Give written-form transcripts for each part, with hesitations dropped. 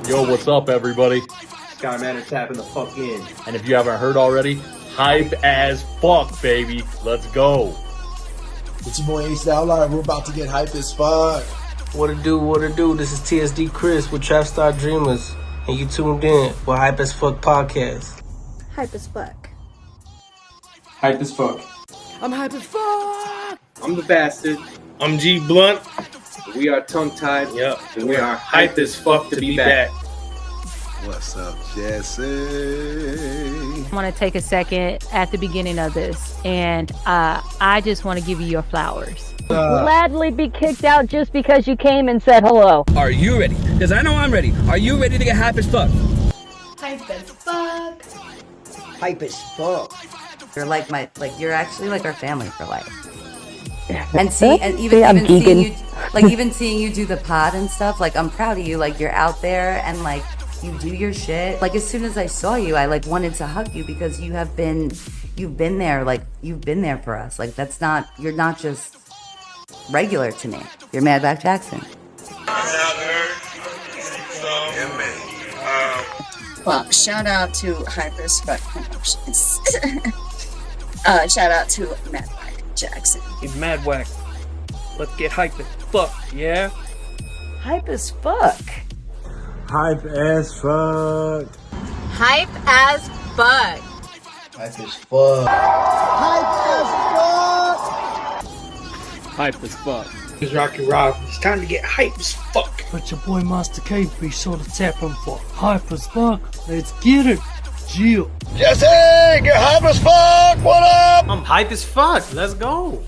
Yo, what's up, everybody? Skyman is tapping the fuck in. And if you haven't heard already, hype as fuck, baby. Let's go. It's your boy Ace Outlier. We're about to get hype as fuck. What it do? This is TSD Chris with Trap Star Dreamers, and you tuned in with Hype as Fuck Podcast. Hype as fuck. Hype as fuck. I'm hype as fuck. I'm the bastard. I'm G Blunt. We are tongue tied. Yep. And we are hype as fuck to be back. What's up, Jesse? I want to take a second at the beginning of this, and I just want to give you your flowers. Gladly be kicked out just because you came and said hello. Are you ready? Because I know I'm ready. Are you ready to get hype as fuck? Hype as fuck. Hype as fuck. You're actually like our family for life. And even seeing you do the pod and stuff, like I'm proud of you. Like you're out there and like you do your shit. Like as soon as I saw you, I like wanted to hug you because you've been there. Like you've been there for us. Like you're not just regular to me. You're MadwackJackson. Well, shout out to Hype as Fuck Promotions. Shout out to MadwackJackson. Hey, Madwack. Let's get hype as fuck, yeah? Hype as fuck. Hype as fuck. Hype as fuck. Hype as fuck. Hype as fuck. It's Rocky Rob. It's time to get hype as fuck. But your boy Master K be sure to tap him for hype as fuck. Let's get it. Jill. Jesse, get hype as fuck. What up? I'm hype as fuck. Let's go.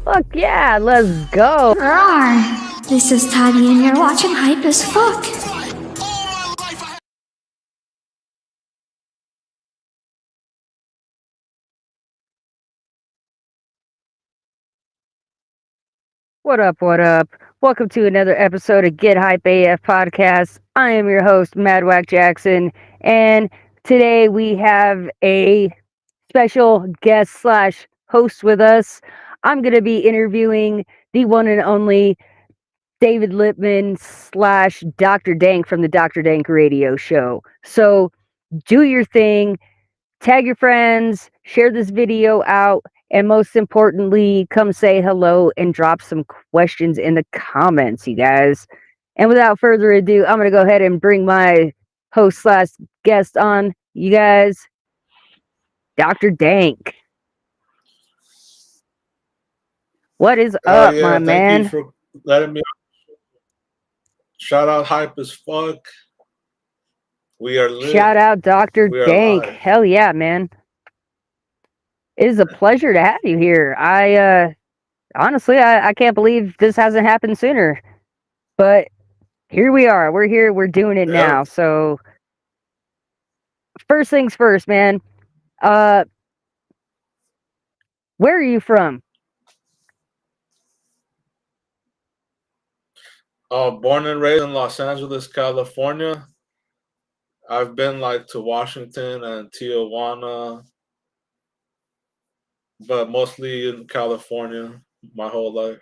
Fuck yeah, let's go. Rawr. This is Toddy and you're watching Hype as fuck. What up, what up? Welcome to another episode of Get Hype AF Podcast. I am your host, MadwackJackson, and today we have a special guest slash host with us. I'm going to be interviewing the one and only David Lippman slash Doctor Dank from the Doctor Dank radio show. So do your thing, tag your friends, share this video out, and most importantly, come say hello and drop some questions in the comments, you guys. And without further ado, I'm going to go ahead and bring my host slash guest on, you guys. Dr. Dank. What is up, my man? Thank you for letting me on. Shout out Hype as fuck. We are lit. Shout out Dr. Dank. Hell yeah, man. It is a pleasure to have you here. I honestly can't believe this hasn't happened sooner. But here we are. We're here. We're doing it now. So first things first, man. Where are you from? Born and raised in Los Angeles, California. I've been to Washington and Tijuana, but mostly in California my whole life.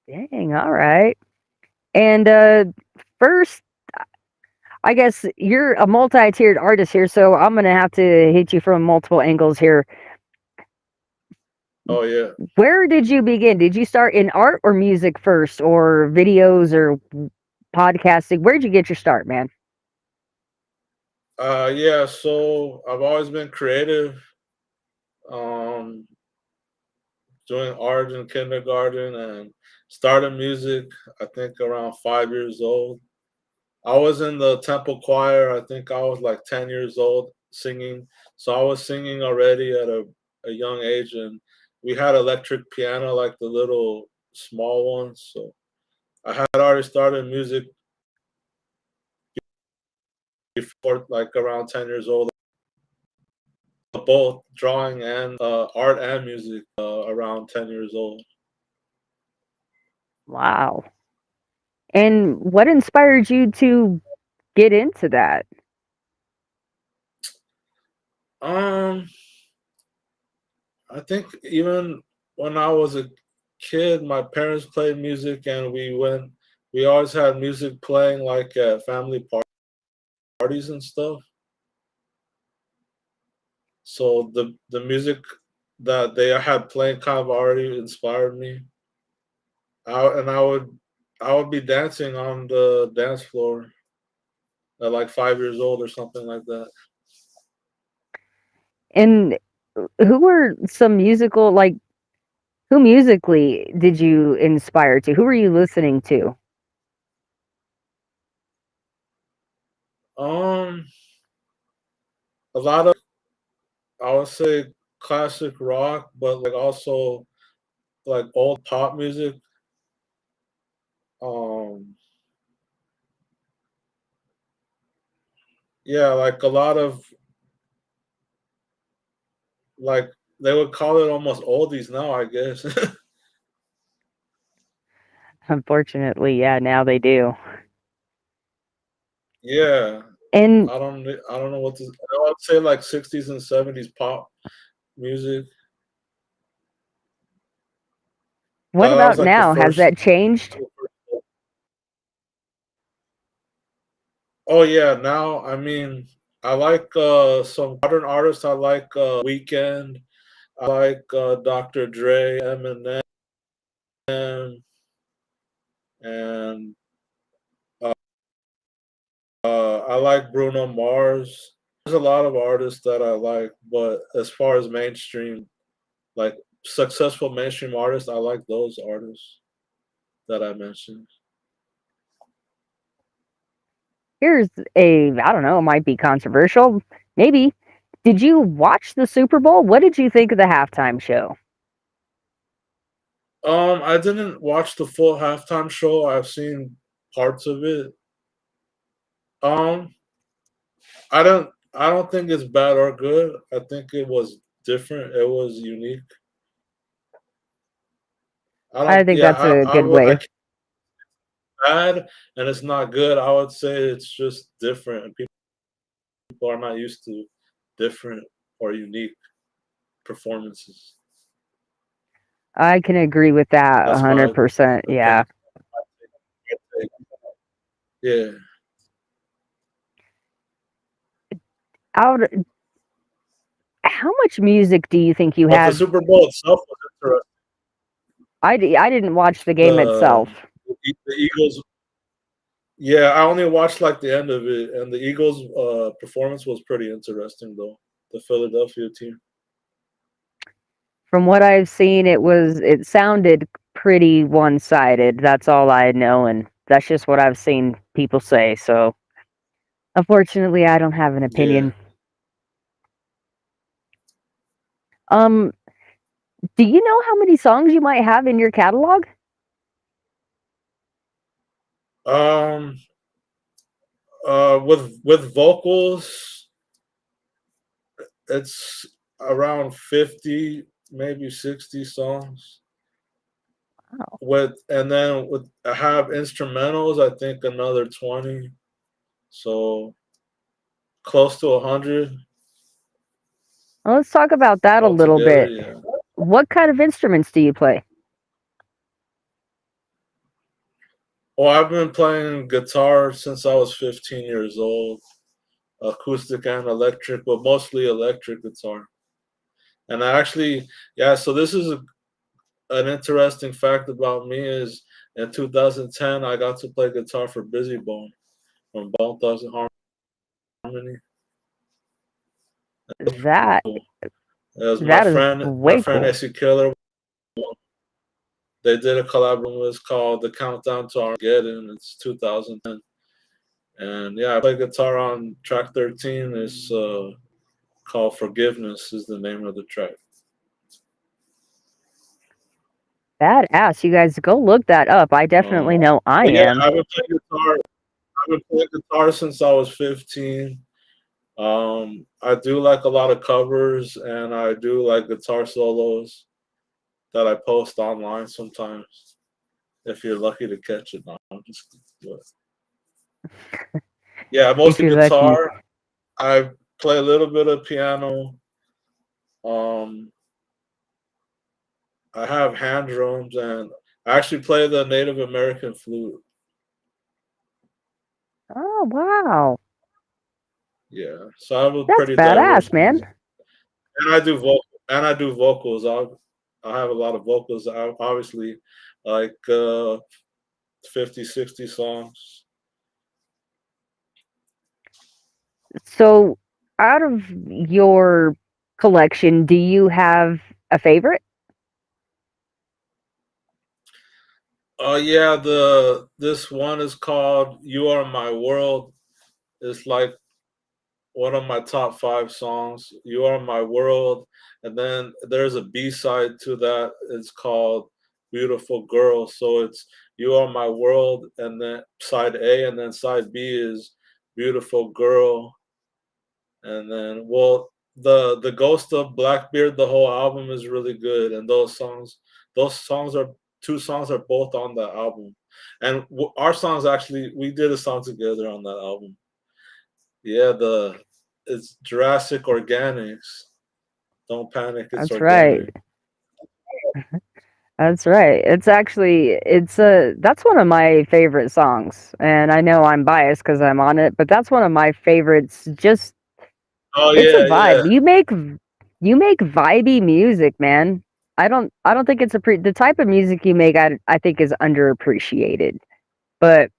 Dang, all right. And first, I guess you're a multi-tiered artist here, so I'm going to have to hit you from multiple angles here. Oh, yeah. Where did you begin? Did you start in art or music first, or videos or podcasting? Where'd you get your start, man? Yeah, so I've always been creative, doing art in kindergarten and started music, I think around 5 years old. I was in the temple choir. I think I was 10 years old singing. So I was singing already at a young age, and we had electric piano, the little small ones. So I had already started music before, around 10 years old. Both drawing and art and music around 10 years old. Wow. And what inspired you to get into that? I think even when I was a kid, my parents played music, and we we always had music playing like at family parties and stuff. So the music that they had playing kind of already inspired me. I would be dancing on the dance floor at like 5 years old or something like that. And who were some musical, like, who musically did you inspire to? Who were you listening to? A lot of, I would say, classic rock, but like also like old pop music. Yeah, like a lot of, like, they would call it almost oldies now, I guess. Unfortunately, yeah, now they do. Yeah, And I don't know what to. I would say like 60s and 70s pop music. what That was about like the now? Has first. that changed? Oh yeah, now I mean I like some modern artists. I like Weekend. I like Dr. Dre, Eminem, and I like Bruno Mars. There's a lot of artists that I like, but as far as mainstream, like successful mainstream artists, I like those artists that I mentioned. Here's I don't know, it might be controversial. Maybe. Did you watch the Super Bowl? What did you think of the halftime show? I didn't watch the full halftime show. I've seen parts of it. Um, I don't think it's bad or good. I think it was different. It was unique. I I don't. think Yeah, that's a I good would. I way. can't bad and it's not good. I would say it's just different, and people are not used to different or unique performances. I can agree with that That's my 100%. Yeah. opinion. Yeah. Out How much music do you think you But the have? Super Bowl itself was interesting. I didn't watch the game itself. The Eagles. Yeah, I only watched like the end of it, and the Eagles' performance was pretty interesting, though. The Philadelphia team. From what I've seen, it sounded pretty one-sided. That's all I know, and that's just what I've seen people say. So, unfortunately, I don't have an Yeah. opinion. Um, do you know how many songs you might have in your catalog? Um. With vocals, it's around 50, maybe 60 songs. Wow. With I have instrumentals, I think another 20. So close to 100 Well, let's talk about that a little altogether, bit. yeah. What kind of instruments do you play? Well, I've been playing guitar since I was 15 years old, acoustic and electric, but mostly electric guitar. And I actually, yeah, so this is an interesting fact about me is in 2010, I got to play guitar for Busy Bone from Bone Thugs and Harmony. That Cool. It was that is my way friend cool. AC Killer. They did a collaboration. It was called The Countdown to Armageddon. It's 2010. And yeah, I play guitar on track 13. It's called Forgiveness is the name of the track. Badass. You guys go look that up. I definitely know I But yeah, am. I've been playing guitar. I've been playing guitar since I was 15. I do like a lot of covers and I do like guitar solos that I post online sometimes. If you're lucky to catch it, no, I'm just yeah, If mostly you're lucky. guitar. I play a little bit of piano. Um, I have hand drums and I actually play the Native American flute. Oh wow, Yeah, so I have a that's pretty diverse badass, man. music, and I do vocals. I have a lot of vocals. I obviously like 50, 60 songs. So, out of your collection, do you have a favorite? Oh yeah, this one is called "You Are My World." It's like one of my top 5 songs. "You Are My World," and then there's a B side to that. It's called "Beautiful Girl." So it's "You Are My World," and then side A, and then side B is "Beautiful Girl." And then, well, the Ghost of Blackbeard, the whole album is really good, and those songs are 2 songs are both on that album, and our songs actually we did a song together on that album. Yeah, it's Jurassic Organics. Don't panic, it's That's right. organic. That's right. It's actually that's one of my favorite songs, and I know I'm biased because I'm on it, but that's one of my favorites. Just Oh it's a yeah, yeah, vibe. You make vibey music, man. I don't think it's the type of music you make. I think is underappreciated, but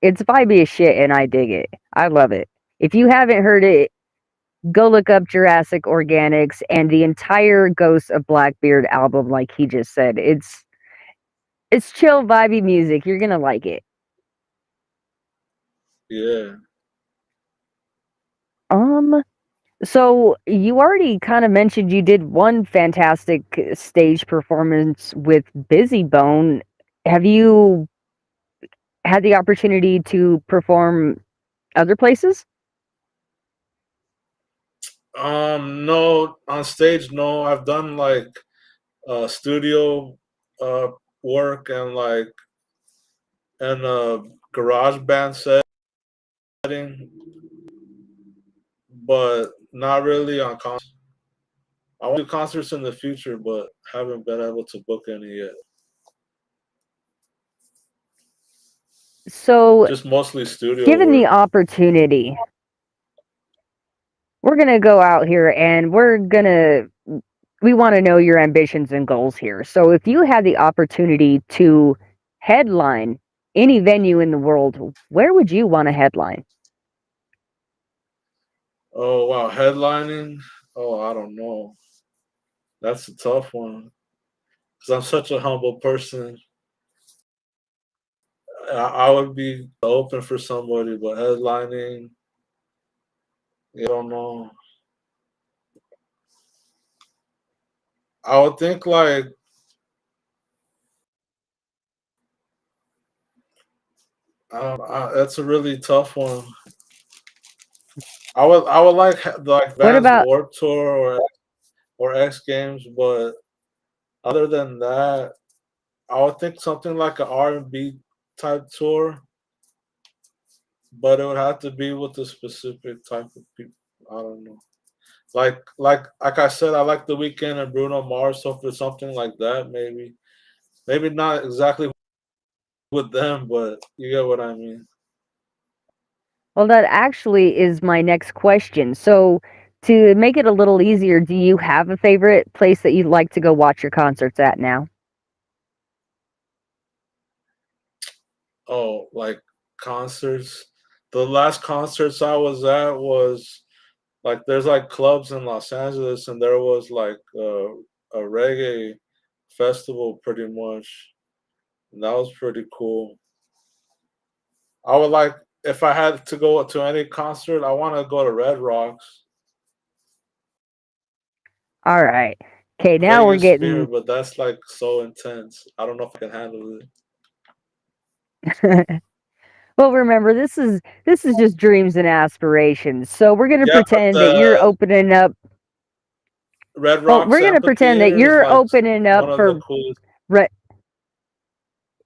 it's vibey as shit, and I dig it. I love it. If you haven't heard it, go look up Jurassic Organics and the entire Ghost of Blackbeard album. Like he just said, it's chill, vibey music. You're gonna like it. yeah. So you already kind of mentioned you did one fantastic stage performance with Busy Bone. Have you had the opportunity to perform other places? No, on stage, no. I've done like studio uh work and like and garage band setting, but not really on concerts. I want to do concerts in the future, but haven't been able to book any yet. So, Just mostly studio given the work. opportunity, we're gonna go out here and we want to know your ambitions and goals here. So, if you had the opportunity to headline any venue in the world, where would you want to headline? Oh wow, headlining? Oh, I don't know. That's a tough one because I'm such a humble person. I would be open for somebody, but headlining, I don't know. I would think like that's a really tough one. I would like What Vans about Warped Tour or X Games, but other than that, I would think something like an R&B type tour, but it would have to be with a specific type of people. I don't know. Like I said, I like The Weeknd and Bruno Mars, so for something like that, maybe not exactly with them, but you get what I mean. Well, that actually is my next question. So, to make it a little easier, do you have a favorite place that you'd like to go watch your concerts at now? Oh, like concerts. The last concerts I was at was like there's like clubs in Los Angeles, and there was like a reggae festival pretty much, and that was pretty cool. I would like if I had to go to any concert, I want to go to Red Rocks, All right. Okay, now we're Vegas Sphere, getting. but that's like so intense. I don't know if I can handle it. Well, remember this is just dreams and aspirations. So we're gonna Yeah, but pretend that you're the opening up. Red Well, we're Rocks gonna pretend that Amphitheater is you're like opening one up of the for. coolest. Re-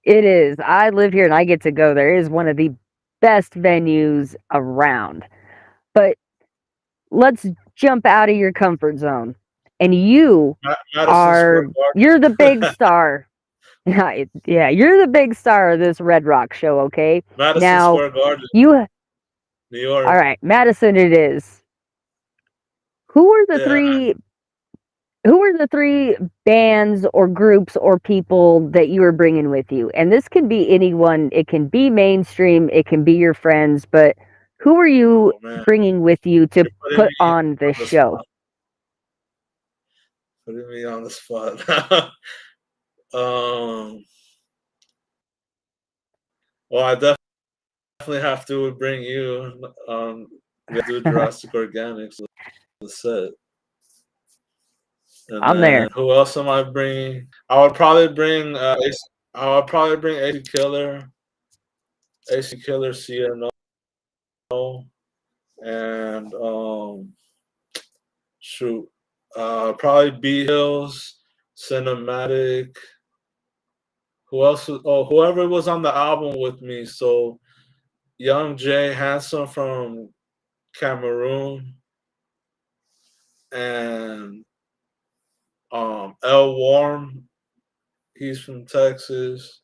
it is. I live here and I get to go there. It is one of the best venues around. But let's jump out of your comfort zone. And Madison Square you're the big Garden. star. Yeah, you're the big star of this Red Rock show, okay? Madison Now, Square Garden. you New York. All right, Madison it is. Who are the Yeah. three bands or groups or people that you are bringing with you? And this can be anyone. It can be mainstream, it can be your friends, but who are you bringing with you to put on this show? Putting me on the spot. Well, I definitely have to bring you. We do Jurassic Organics the set. And I'm there. Who else am I bringing? I would probably bring. AC Killer, CNO, and shoot, probably B Hills, Cinematic. Who else? Whoever was on the album with me. So Young Jay Handsome from Cameroon, and L Warm, he's from Texas.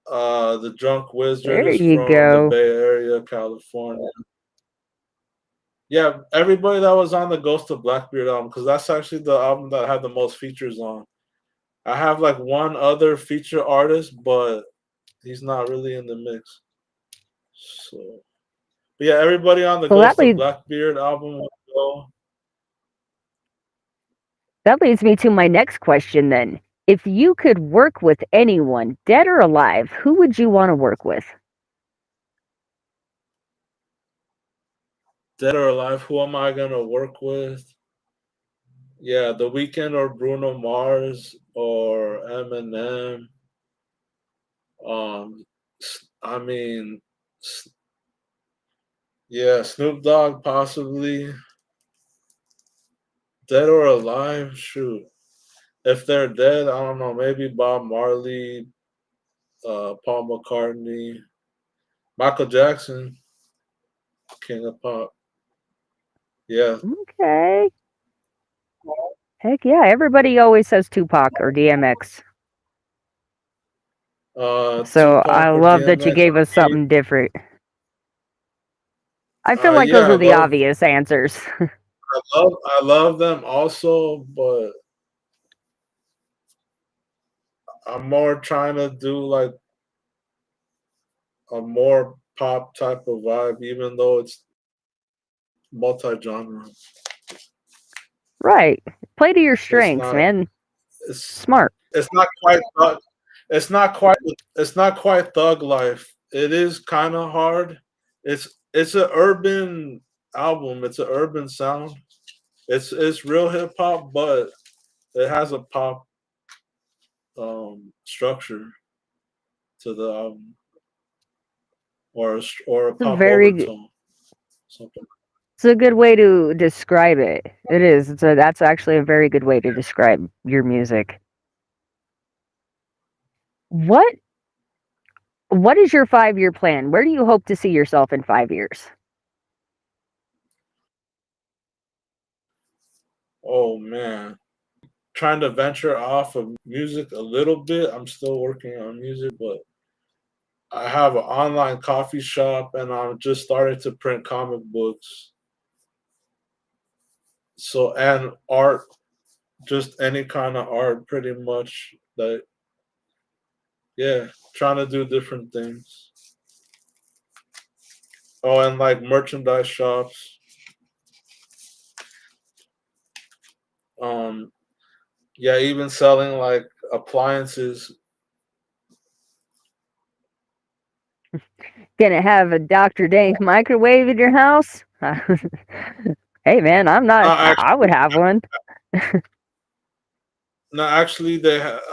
The Drunk Wizard There is you from the go. Bay Area, California. Yeah, everybody that was on the Ghost of Blackbeard album, because that's actually the album that I had the most features on. I have like one other feature artist, but he's not really in the mix. So, but yeah, everybody on the Well, Ghost of Blackbeard album will go. That leads me to my next question then. If you could work with anyone, dead or alive, who would you want to work with? Dead or alive, who am I gonna work with? Yeah, The Weeknd or Bruno Mars or Eminem. I mean, yeah, Snoop Dogg possibly. Dead or alive? Shoot. If they're dead, I don't know. Maybe Bob Marley, Paul McCartney, Michael Jackson, King of Pop. Yeah. Okay. Heck yeah, everybody always says Tupac or DMX. So Tupac I or love that you DMX. gave us something different. I feel like those Yeah, are the obvious answers. I love them also, but I'm more trying to do like a more pop type of vibe, even though it's multi-genre. Right. Play to your strengths, man. It's smart. It's not quite thug. It's not quite thug life. It is kind of hard. It's an urban album. It's an urban sound. It's real hip hop, but it has a pop structure to the album, or a It's a pop very overtone. Something. It's a good way to describe it. It is. That's actually a very good way to describe your music. What is your 5-year plan? Where do you hope to see yourself in 5 years? Oh man. Trying to venture off of music a little bit. I'm still working on music, but I have an online coffee shop and I'm just starting to print comic books. So, and art, just any kind of art pretty much that, yeah, trying to do different things. Oh, and like merchandise shops. Yeah, even selling like appliances. Gonna have a Doctor Dank microwave in your house? Hey man, I would have one. No, actually,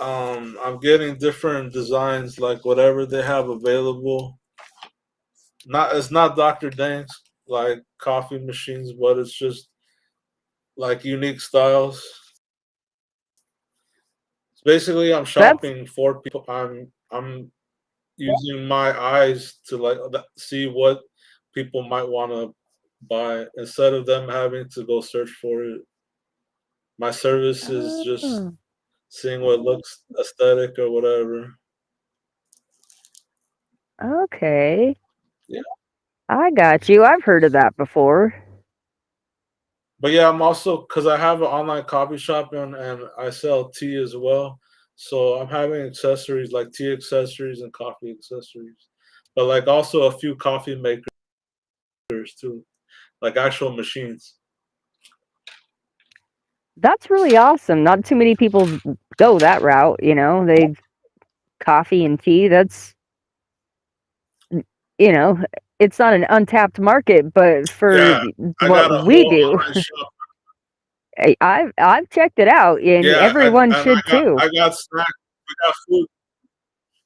I'm getting different designs, like whatever they have available. It's not Doctor Dank's like coffee machines, but it's just like unique styles. Basically, I'm shopping for people. I'm using my eyes to like see what people might want to buy instead of them having to go search for it. My service is just seeing what looks aesthetic or whatever. Okay. Yeah. I got you. I've heard of that before. But yeah, I'm also because I have an online coffee shop and I sell tea as well. So I'm having accessories like tea accessories and coffee accessories, but like also a few coffee makers too, like actual machines. That's really awesome. Not too many people go that route, you know. They coffee and tea. That's you know, it's not an untapped market, but for Yeah, I what got a we whole do, online shop. I've checked it out, and Yeah, everyone and should too. I got snacks. We got food.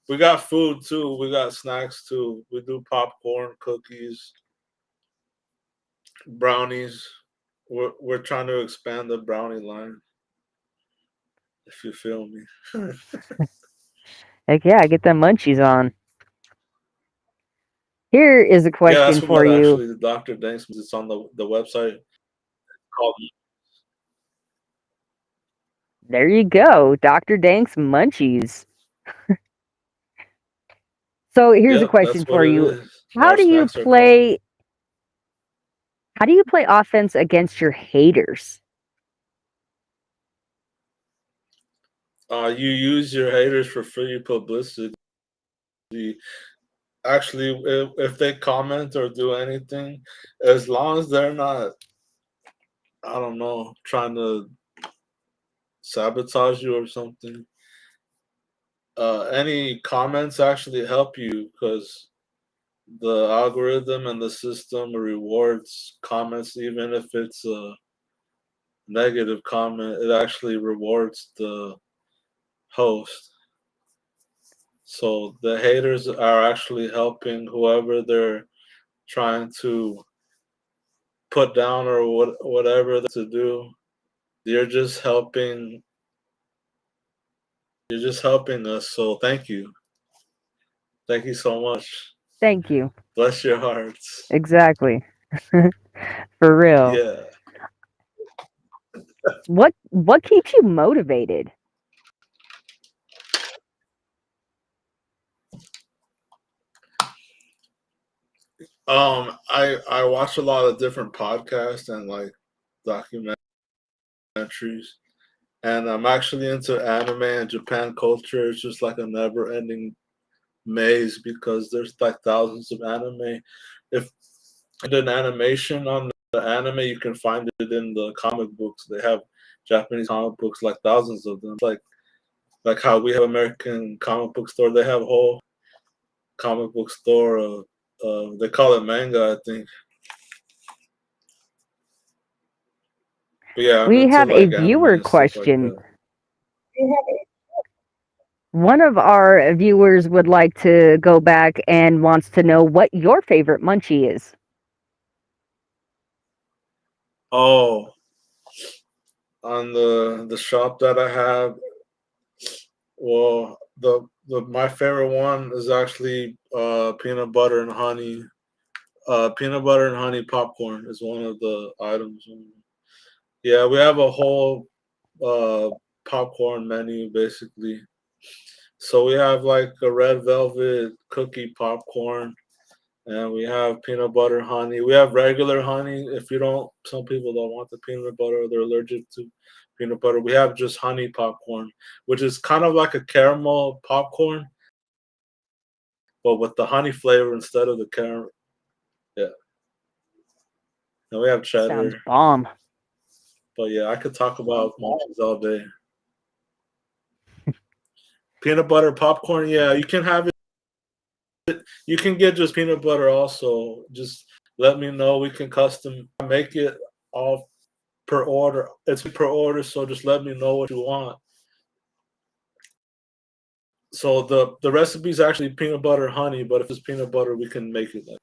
We got food too. We got snacks too. We do popcorn, cookies, brownies. We're trying to expand the brownie line. If you feel me. Like, yeah, get them munchies on. Here is a Yeah, that's question for what you. actually the Doctor Dank. It's on the website. Called. There you go, Dr. Dank's munchies. So here's a Yep, question that's what for it you. is. How Our do you snacks are called. play how do you play offense against your haters? You use your haters for free publicity. Actually, if they comment or do anything, as long as they're not, I don't know, trying to sabotage you or something, any comments actually help you because the algorithm and the system rewards comments, even if it's a negative comment, it actually rewards the host. So the haters are actually helping whoever they're trying to put down or whatever to do. You're just helping. You're just helping us. So thank you. Thank you so much. Thank you. Bless your hearts. Exactly. For real. Yeah. What keeps you motivated? I watch a lot of different podcasts and like documentaries, and I'm actually into anime and Japan culture. It's just like a never-ending maze because there's like thousands of anime. If you did an animation on the anime, you can find it in the comic books. They have Japanese comic books, like thousands of them. Like how we have American comic book store. They have a whole comic book store. They call it manga, I think. But yeah, I'm We into have a like anime viewer and stuff like question. that. One of our viewers would like to go back and wants to know what your favorite munchie is. Oh, on the shop that I have, well, the my favorite one is actually peanut butter and honey. Peanut butter and honey popcorn is one of the items. Yeah, we have a whole uh, popcorn menu basically. So we have like a red velvet cookie popcorn, and we have peanut butter honey. We have regular honey. If you don't, some people don't want the peanut butter, or they're allergic to peanut butter. We have just honey popcorn, which is kind of like a caramel popcorn, but with the honey flavor instead of the caramel. Yeah. And we have Sounds cheddar. bomb. But yeah, I could talk about munchies all day. Peanut butter popcorn, yeah, you can have it. You can get just peanut butter also. Just let me know. We can custom make it all per order. It's per order, so just let me know what you want. So the recipe is actually peanut butter honey, but if it's peanut butter, we can make it like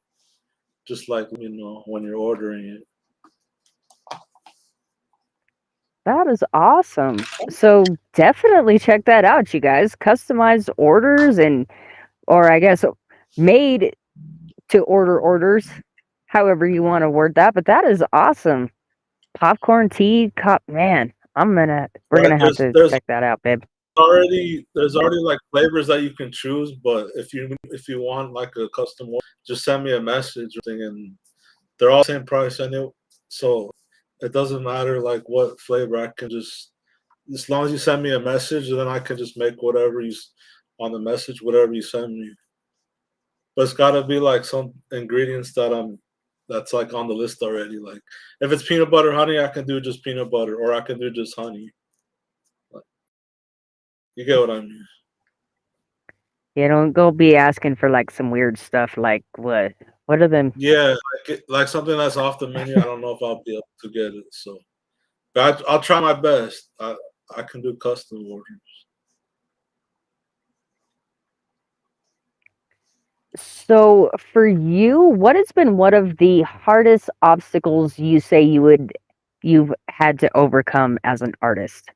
just like when you're ordering it. That is awesome. So definitely check that out, you guys. Customized orders or I guess made to order orders, however you want to word that. But that is awesome. Popcorn tea cup, man. We're But gonna have to check that out, babe. there's already like flavors that you can choose, but if you want like a custom one, just send me a message and they're all the same price anyway. So it doesn't matter like what flavor. I can just, as long as you send me a message, then I can just make whatever you on the message, whatever you send me. But it's got to be like some ingredients that's like on the list already. Like if it's peanut butter honey, I can do just peanut butter, or I can do just honey. Like, you get what I mean? You don't go be asking for like some weird stuff like what? What are them? Yeah, like something that's off the menu. I don't know if I'll be able to get it. So, but I'll try my best. I can do custom orders. So for you, what has been one of the hardest obstacles you say you've had to overcome as an artist?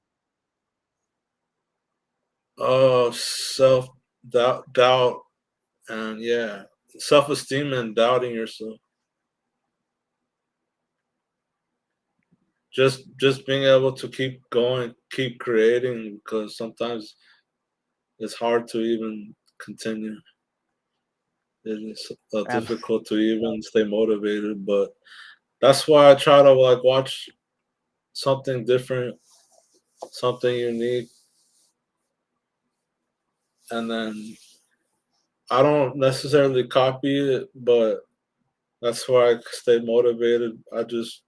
Self doubt, and yeah, self esteem and doubting yourself. Just being able to keep going, keep creating, because sometimes it's hard to even continue. It's difficult to even stay motivated, but that's why I try to like watch something different, something unique, and then I don't necessarily copy it, but that's why I stay motivated. I just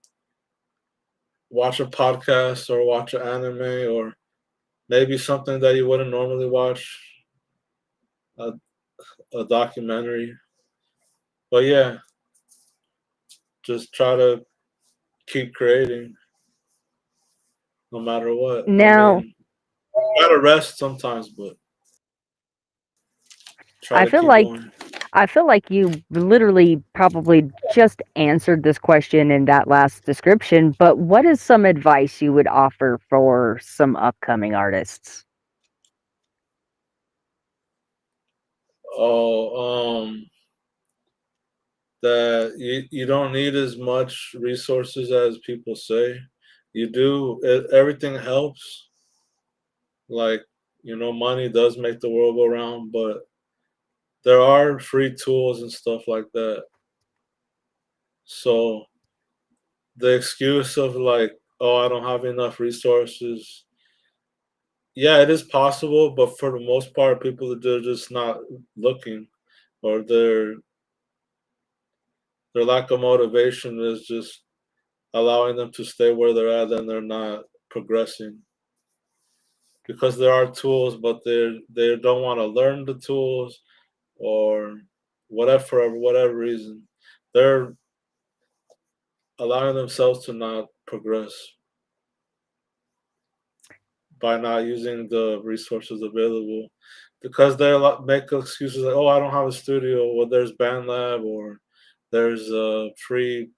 watch a podcast or watch an anime or maybe something that you wouldn't normally watch, a documentary. But yeah, just try to keep creating no matter what. Now, I mean, you gotta rest sometimes, but try I to feel keep like going. I feel like you literally probably just answered this question in that last description, but what is some advice you would offer for some upcoming artists? Oh, that you don't need as much resources as people say. You do. Everything helps. Like, money does make the world go round, but there are free tools and stuff like that. So the excuse of like, oh, I don't have enough resources. Yeah, it is possible, but for the most part, people, they're just not looking, or their lack of motivation is just allowing them to stay where they're at, and they're not progressing. Because there are tools, but they don't want to learn the tools, or whatever, for whatever reason, they're allowing themselves to not progress by not using the resources available, because they make excuses like, oh, I don't have a studio. Well, there's BandLab, or there's free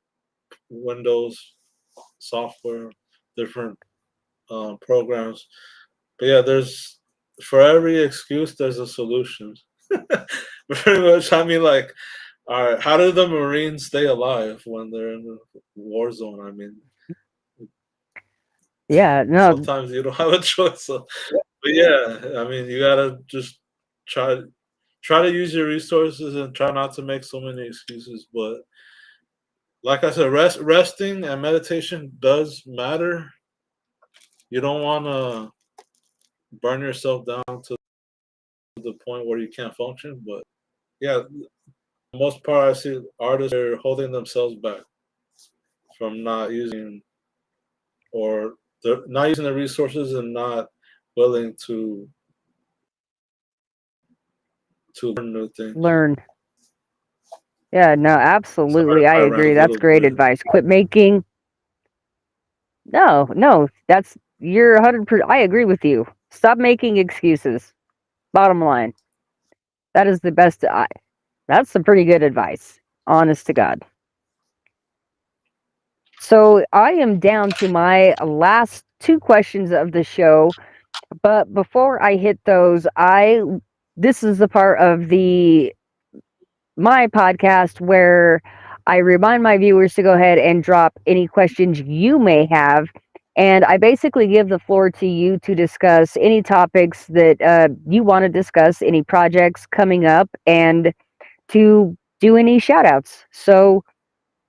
Windows software, different programs. But yeah, there's, for every excuse there's a solution. Pretty much. I mean, like, all right, how do the Marines stay alive when they're in the war zone? I mean, Yeah, no, sometimes you don't have a choice. So, but yeah, I mean, you gotta just try to use your resources and try not to make so many excuses. But like I said, resting and meditation does matter. You don't want to burn yourself down to the point where you can't function. But yeah, for the most part, I see artists are holding themselves back from not using, or they're not using the resources and not willing to learn new things. learn. Yeah, no, absolutely. Sorry if I I ran a agree. That's little great bit. advice. Quit making. No, you're 100%. I agree with you. Stop making excuses. Bottom line. That is the best. That's some pretty good advice. Honest to God. So I am down to my last two questions of the show. But before I hit those, this is the part of my podcast where I remind my viewers to go ahead and drop any questions you may have. And I basically give the floor to you to discuss any topics that you want to discuss, any projects coming up, and to do any shout outs. So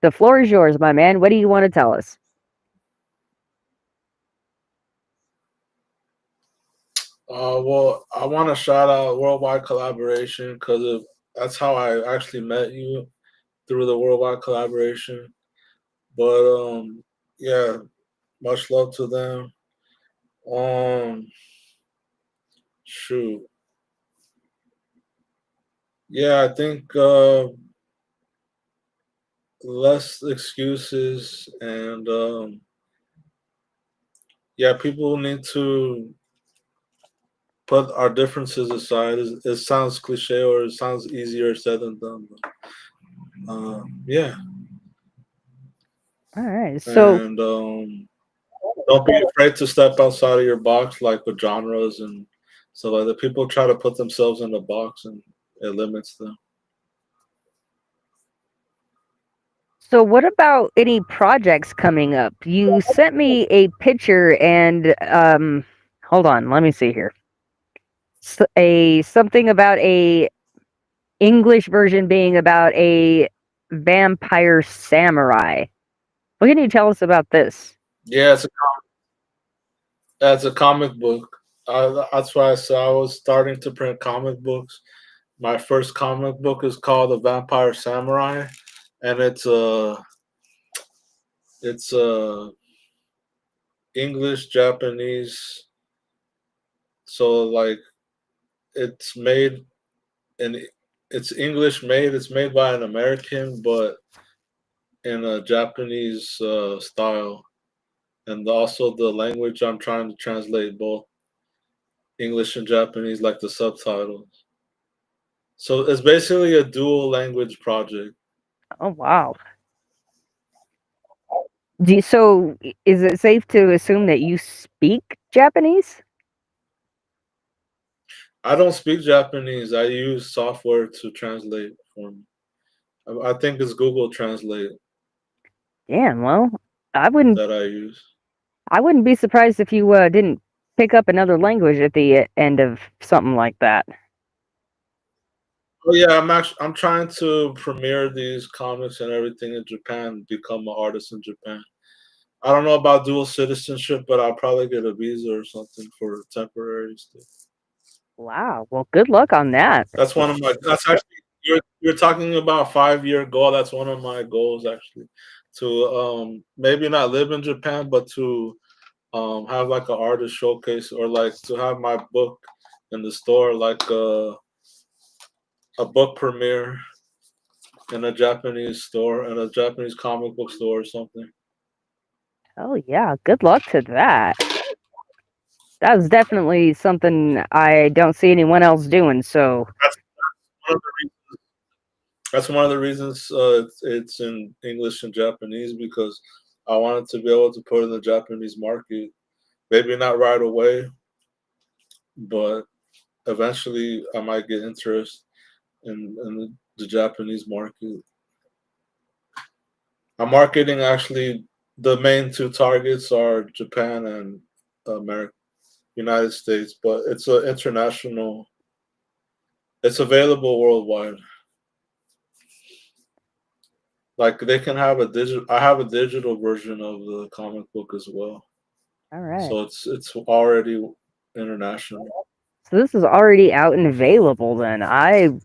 the floor is yours, my man. What do you want to tell us? Well, I want to shout out Worldwide Collaboration because that's how I actually met you, through the Worldwide Collaboration. But yeah, much love to them. Shoot. Yeah, I think less excuses and yeah, people need to put our differences aside. It sounds cliche or it sounds easier said than done. But, yeah. All right. So, and don't be afraid to step outside of your box, like with genres and stuff like that. People try to put themselves in a box and it limits them. so what about any projects coming up? You sent me a picture and hold on, let me see here. Something about a English version being about a vampire samurai. What can you tell us about this? Yeah, it's a comic book. That's why I said I was starting to print comic books. My first comic book is called The Vampire Samurai, and it's English, Japanese. So like it's made in it's English made. It's made by an American, but in a Japanese style, and also the language I'm trying to translate both English and Japanese, like the subtitles. So it's basically a dual language project. Oh wow. So is it safe to assume that you speak Japanese? I don't speak Japanese. I use software to translate for me. I think it's Google Translate Damn, well, I use. wouldn't be surprised if you didn't pick up another language at the end of something like that. Oh yeah, I'm trying to premiere these comics and everything in Japan, become an artist in Japan. I don't know about dual citizenship, but I'll probably get a visa or something for temporary stay. Wow. Well, good luck on that. That's one of my. That's actually you're talking about 5-year goal. That's one of my goals actually, to maybe not live in Japan, but to have like an artist showcase or like to have my book in the store, like a book premiere in a Japanese store, in a Japanese comic book store or something. Oh yeah, good luck to that. That was definitely something I don't see anyone else doing. So That's one of the reasons it's in English and Japanese, because I wanted to be able to put in the Japanese market. Maybe not right away, but eventually I might get interest in the Japanese market. I'm marketing actually. The main two targets are Japan and America, United States, but it's an international. It's available worldwide. Like they can have a digital. I have a digital version of the comic book as well. all right. So it's already international. So this is already out and available then. I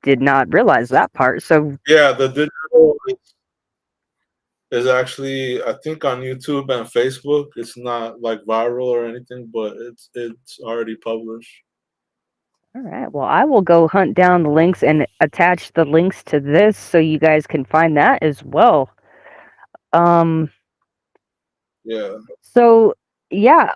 did not realize that part. So Yeah, the digital is actually, I think, on YouTube and Facebook. It's not like viral or anything, but it's already published. all right. Well, I will go hunt down the links and attach the links to this so you guys can find that as well. Yeah. So yeah,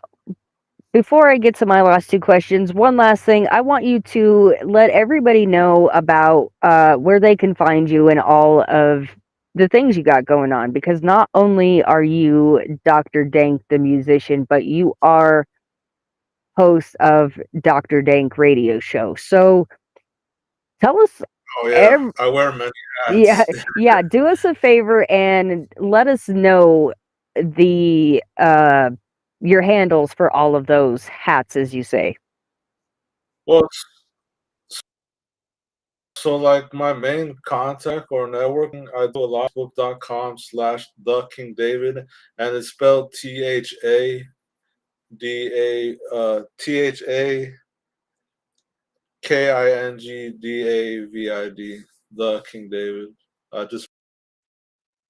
before I get to my last two questions, one last thing. I want you to let everybody know about where they can find you and all of the things you got going on, because not only are you Dr. Dank the musician, but you are host of Doctor Dank radio show. So tell us. Oh yeah, I wear many hats. Yeah, do us a favor and let us know the your handles for all of those hats, as you say? Well, so like my main contact or networking, I do a lot Facebook.com/the King David, and it's spelled THADAKINGDAVID, the King David. I just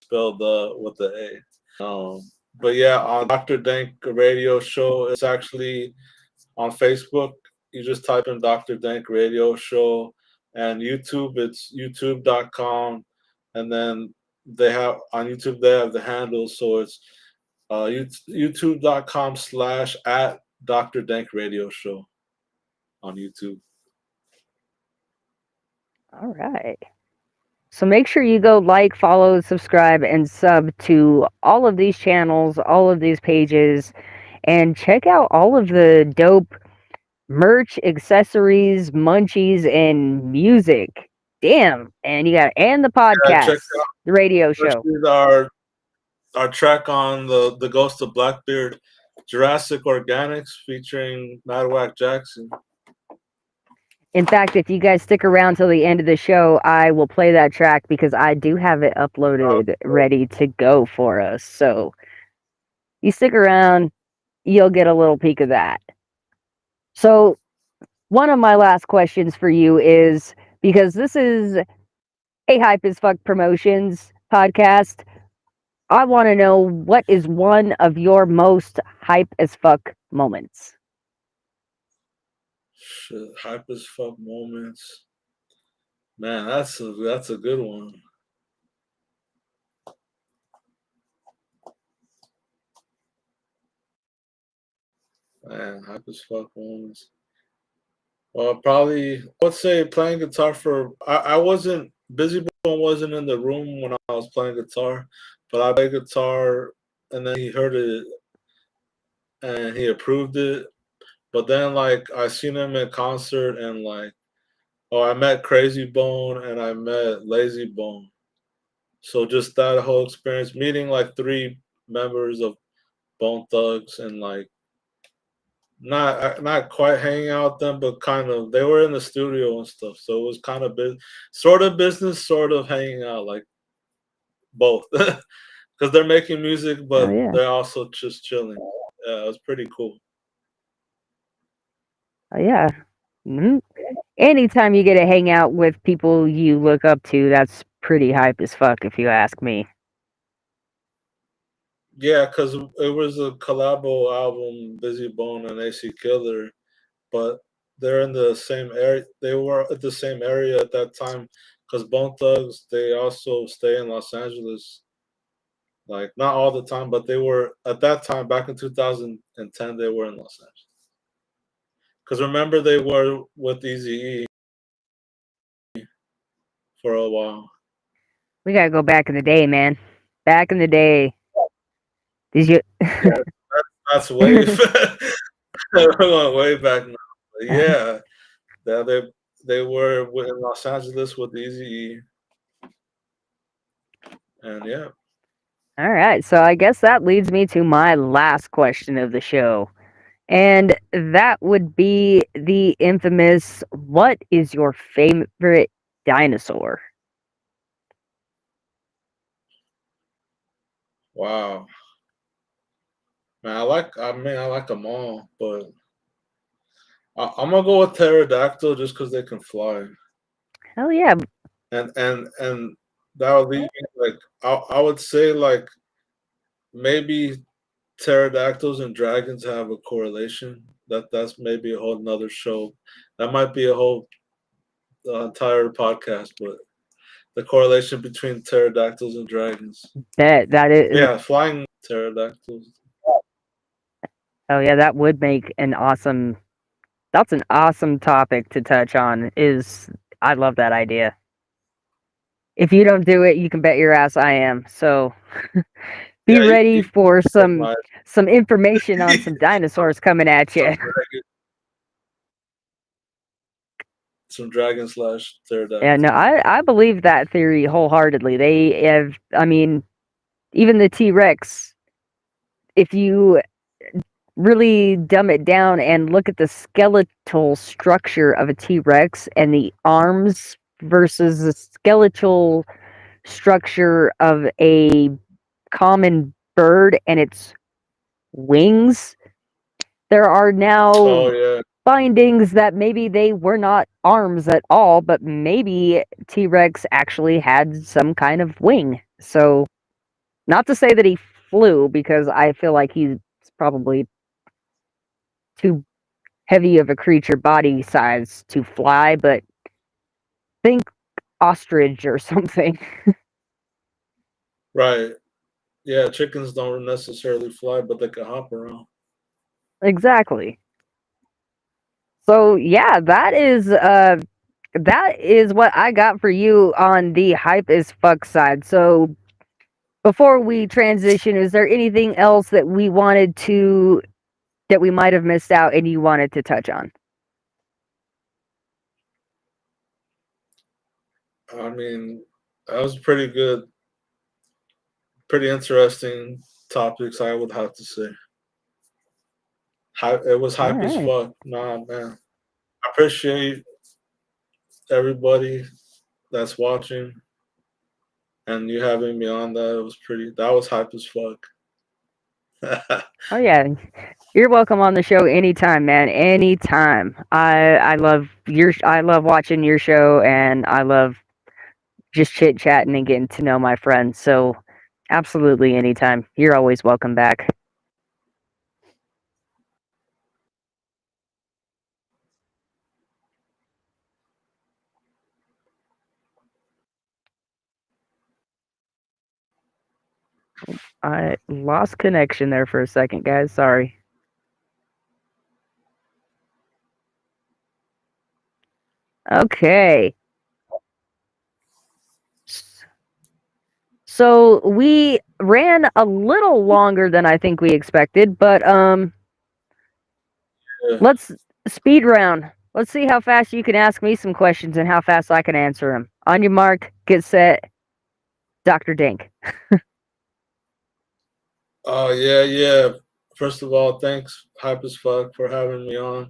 spelled the with the A. But yeah, on Doctor Dank Radio Show, it's actually on Facebook. You just type in Doctor Dank Radio Show, and YouTube, it's youtube.com, and then they have on YouTube they have the handles, so it's youtube.com/at Doctor Dank Radio Show on YouTube. All right. So make sure you go like, follow, subscribe, and sub to all of these channels, all of these pages, and check out all of the dope merch, accessories, munchies, and music. Damn. And you got the podcast, Check out the radio show. Our track on the Ghost of Blackbeard, Jurassic Organics, featuring MadwackJackson. In fact, if you guys stick around till the end of the show, I will play that track because I do have it uploaded ready to go for us. So you stick around, you'll get a little peek of that. So one of my last questions for you is, because this is a Hype as Fuck Promotions podcast, I want to know, what is one of your most hype as fuck moments? Shit, hype as fuck moments. Man, that's a good one. Man, hype as fuck moments. Well, probably, let's say playing guitar for. I wasn't Busy Bone wasn't in the room when I was playing guitar, but I played guitar, and then he heard it, and he approved it. But then, like, I seen him in concert, and like, I met Crazy Bone and I met Lazy Bone. So just that whole experience, meeting like 3 members of Bone Thugs, and like not quite hanging out with them, but kind of, they were in the studio and stuff. So it was kind of sort of business, sort of hanging out, like both, because they're making music, but they're also just chilling. Yeah, it was pretty cool. Yeah. Mm-hmm. Anytime you get to hang out with people you look up to, that's pretty hype as fuck, if you ask me. Yeah, because it was a collabo album, Busy Bone and AC Killer, but they're in the same area. They were at the same area at that time, because Bone Thugs, they also stay in Los Angeles. Like, not all the time, but they were, at that time, back in 2010, they were in Los Angeles. Because remember, they were with Eazy-E for a while. We gotta go back in the day, man. Back in the day. Did you? Yeah, that's way we're going way back now. But yeah, they were in Los Angeles with Eazy-E, and yeah. All right, so I guess that leads me to my last question of the show, and that would be the infamous: what is your favorite dinosaur? Wow. Man, I like them all, but I'm gonna go with pterodactyl just because they can fly. Hell yeah! And that would leave me, like, I would say, like, maybe pterodactyls and dragons have a correlation. That's maybe a whole nother show. That might be a whole entire podcast, but the correlation between pterodactyls and dragons. That is, yeah, flying pterodactyls. Oh yeah, that would make an awesome. That's an awesome topic to touch on. I love that idea. If you don't do it, you can bet your ass I am. So be ready for some information on some dinosaurs coming at you. Some dragon / pterodactyl. Yeah, no, I believe that theory wholeheartedly. They have, I mean, even the T-Rex if you really dumb it down and look at the skeletal structure of a T-Rex and the arms versus the skeletal structure of a common bird and its wings, there are now findings that maybe they were not arms at all, but maybe T-Rex actually had some kind of wing. So, not to say that he flew, because I feel like he's probably too heavy of a creature body size to fly, but think ostrich or something. Right. Yeah, chickens don't necessarily fly, but they can hop around. Exactly. So yeah, that is what I got for you on the hype as fuck side. So before we transition, is there anything else that we might have missed out and you wanted to touch on? I mean, that was pretty good, pretty interesting topics, I would have to say. It was hype as fuck. Nah, man. I appreciate everybody that's watching and you having me on. That was hype as fuck. Oh yeah, you're welcome on the show anytime, man. Anytime. I love watching your show, and I love just chit chatting and getting to know my friends. So absolutely anytime. You're always welcome back. I lost connection there for a second, guys. Sorry. Okay. So we ran a little longer than I think we expected, but let's speed round. Let's see how fast you can ask me some questions and how fast I can answer them. On your mark, get set, Doctor Dank. Oh, yeah. First of all, thanks, hype as fuck, for having me on.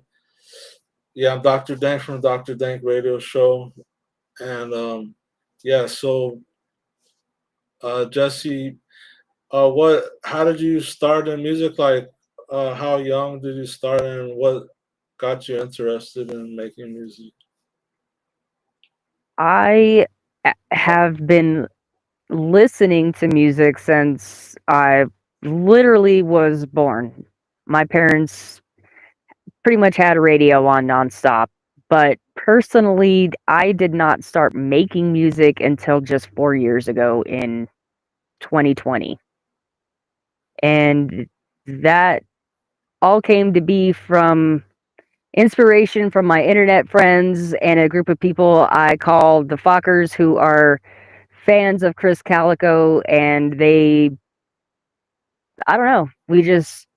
Yeah, I'm Dr. Dank from Dr. Dank Radio Show. And so Jesse, how did you start in music? Like, how young did you start and what got you interested in making music? I have been listening to music since I literally was born. My parents pretty much had a radio on nonstop, but personally, I did not start making music until just 4 years ago in 2020. And that all came to be from inspiration from my internet friends and a group of people I call the Fockers, who are fans of Chris Calico, and I don't know, we just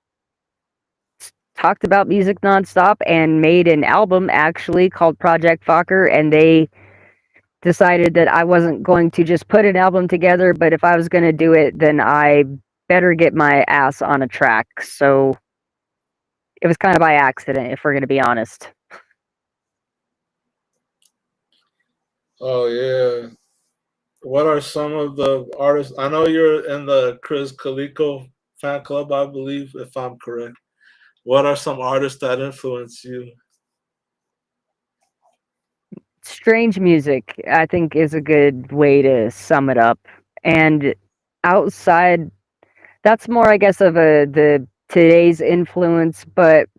talked about music nonstop and made an album actually called Project Fokker, and they decided that I wasn't going to just put an album together, but if I was going to do it, then I better get my ass on a track. So it was kind of by accident, if we're going to be honest. Oh, yeah. What are some of the artists? I know you're in the Chris Calico fan club, I believe, if I'm correct. What are some artists that influence you? Strange music, I think, is a good way to sum it up. And outside, that's more, I guess, of the today's influence, but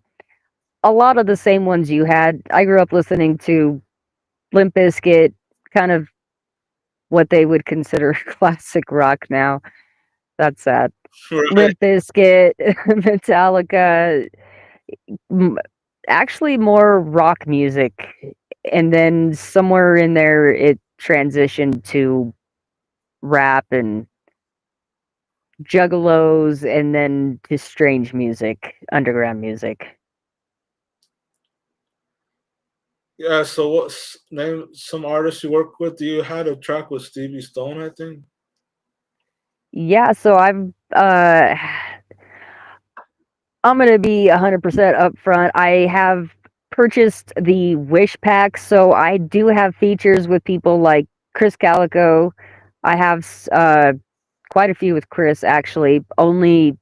a lot of the same ones you had. I grew up listening to Limp Bizkit, kind of what they would consider classic rock now. That's sad. Right. Limp Bizkit, Metallica, actually more rock music, and then somewhere in there it transitioned to rap and juggalos, and then to strange music, underground music. Yeah, so name some artists you work with? You had a track with Stevie Stone, I think. Yeah, so I'm gonna be 100% upfront. I have purchased the Wish pack, so I do have features with people like Chris Calico. I have quite a few with Chris, actually. Only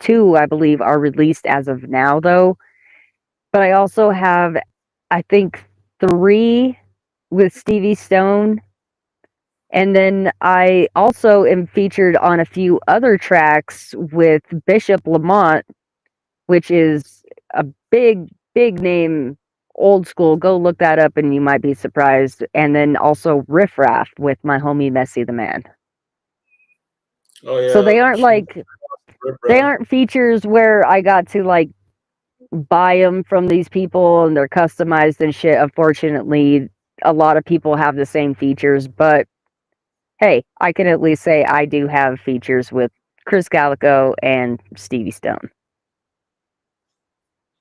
2, I believe, are released as of now, though. But I also have, I think, 3 with Stevie Stone. And then I also am featured on a few other tracks with Bishop Lamont, which is a big, big name, old school. Go look that up and you might be surprised. And then also Riff Raff with my homie Messy the Man. Oh yeah. So they aren't like, they aren't features where I got to like buy them from these people and they're customized and shit. Unfortunately, a lot of people have the same features, but hey, I can at least say I do have features with Chris Calico and Stevie Stone.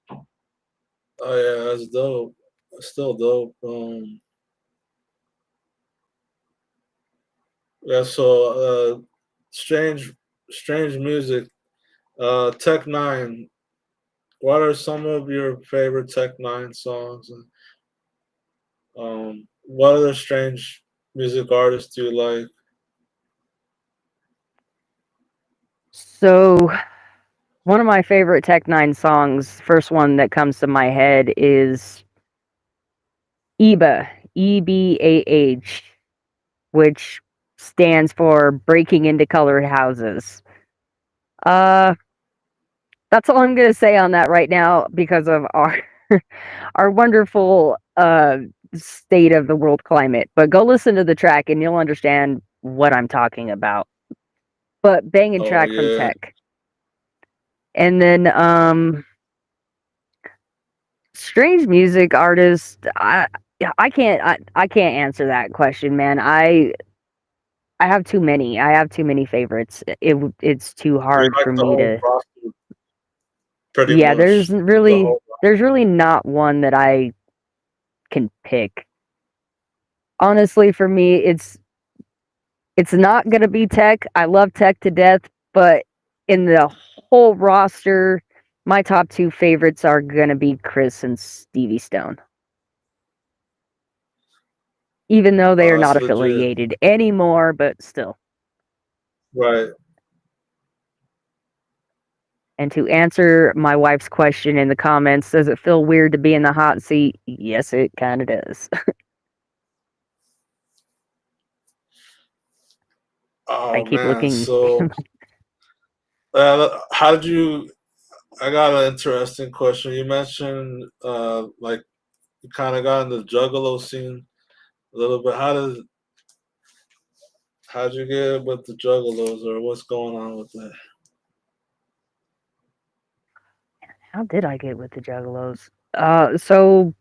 Oh yeah, that's dope. That's still dope. Yeah, so strange music. Tech Nine. What are some of your favorite Tech Nine songs? And what other strange music artists do you like? So, one of my favorite Tech Nine songs, first one that comes to my head is EBAH, EBAH, which stands for Breaking into Colored Houses. That's all I'm gonna say on that right now because of our our wonderful state of the world climate. But go listen to the track and you'll understand what I'm talking about. But banging Oh track from yeah. Tech. And then strange music artist, I can't answer that question, man. I have too many. I have too many favorites. It's too You hard like for the me whole to. process, pretty Yeah, much. The whole there's really not one that I can pick. Honestly, for me, it's not gonna be Tech. I love Tech to death, but in the whole roster, my top 2 favorites are gonna be Chris and Stevie Stone. Even though they are that's not legit. affiliated anymore, but still. Right. And to answer my wife's question in the comments, does it feel weird to be in the hot seat? Yes, it kind of does. I Oh keep man. looking. So how did you I got an interesting question. You mentioned like you kind of got in the juggalo scene a little bit. How'd you get with the juggalos, or what's going on with that? How did I get with the Juggalos? So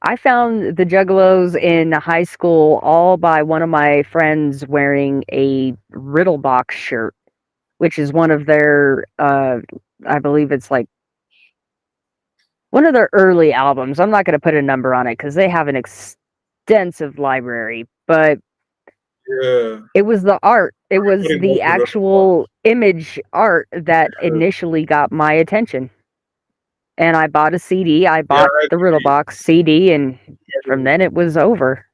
I found the Juggalos in high school all by one of my friends wearing a Riddlebox shirt, which is one of their, I believe it's like one of their early albums. I'm not going to put a number on it because they have an extensive library, but Yeah. it was the art. It was Pretty much the the Riddlebox. actual image art that initially got my attention. And I bought a CD. I Yeah, bought I the agree. Riddlebox CD, and from then it was over.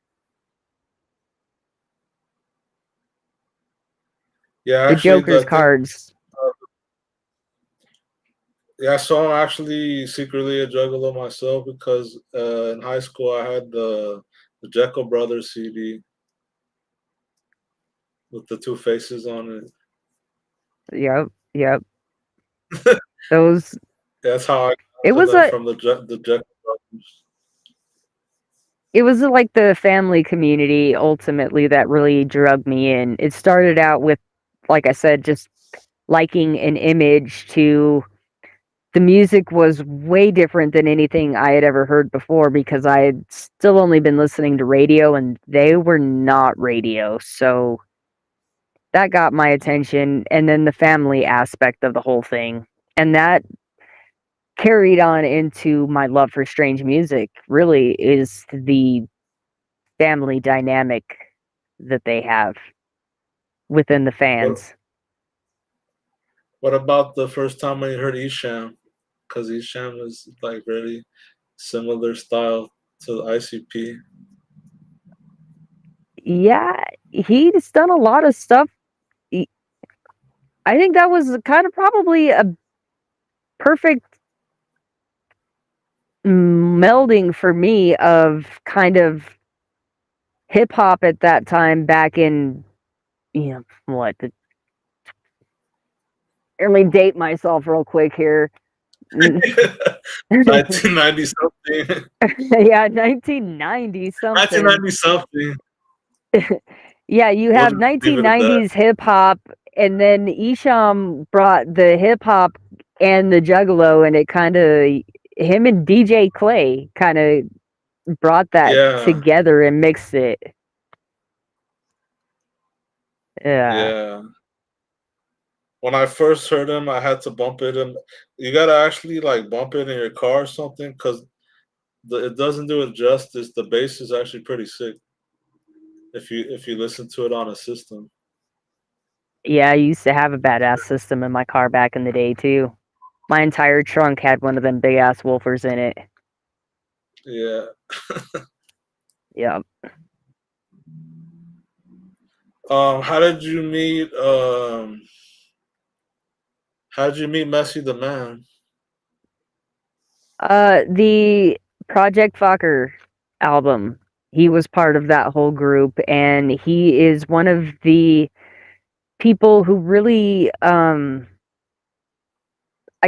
Yeah, The actually, Joker's I think cards. yeah, so I'm actually secretly a juggalo myself because in high school I had the Jekyll Brothers CD with the 2 faces on it. Yep, yep. Those. That's how I It got to was them a. from the Jekyll Brothers. It was like the family community ultimately that really drug me in. It started out with, like I said, just liking an image to the music was way different than anything I had ever heard before because I had still only been listening to radio and they were not radio. So that got my attention. And then the family aspect of the whole thing. And that carried on into my love for strange music, really, is the family dynamic that they have within the What fans. What about the first time when you heard Isham? Because Isham is like really similar style to the ICP. Yeah, he's done a lot of stuff. I think that was kind of probably a perfect melding for me of kind of hip hop at that time back in, what? Let me date myself real quick here. 1990 something. Yeah, 1990 something. 1990 something. Yeah, you We'll have just leave it at that. 1990s hip hop, and then Isham brought the hip hop and the juggalo, and it kind of him and DJ Clay kind of brought that Yeah. together and mixed it. Yeah. Yeah. When I first heard him, I had to bump it in. You gotta actually like bump it in your car or something because it doesn't do it justice. The bass is actually pretty sick if you listen to it on a system. Yeah, I used to have a badass system in my car back in the day too. My entire trunk had one of them big ass woofers in it. Yeah. Yep. How did you meet Messi the Man? The Project Fokker album. He was part of that whole group, and he is one of the people who really, I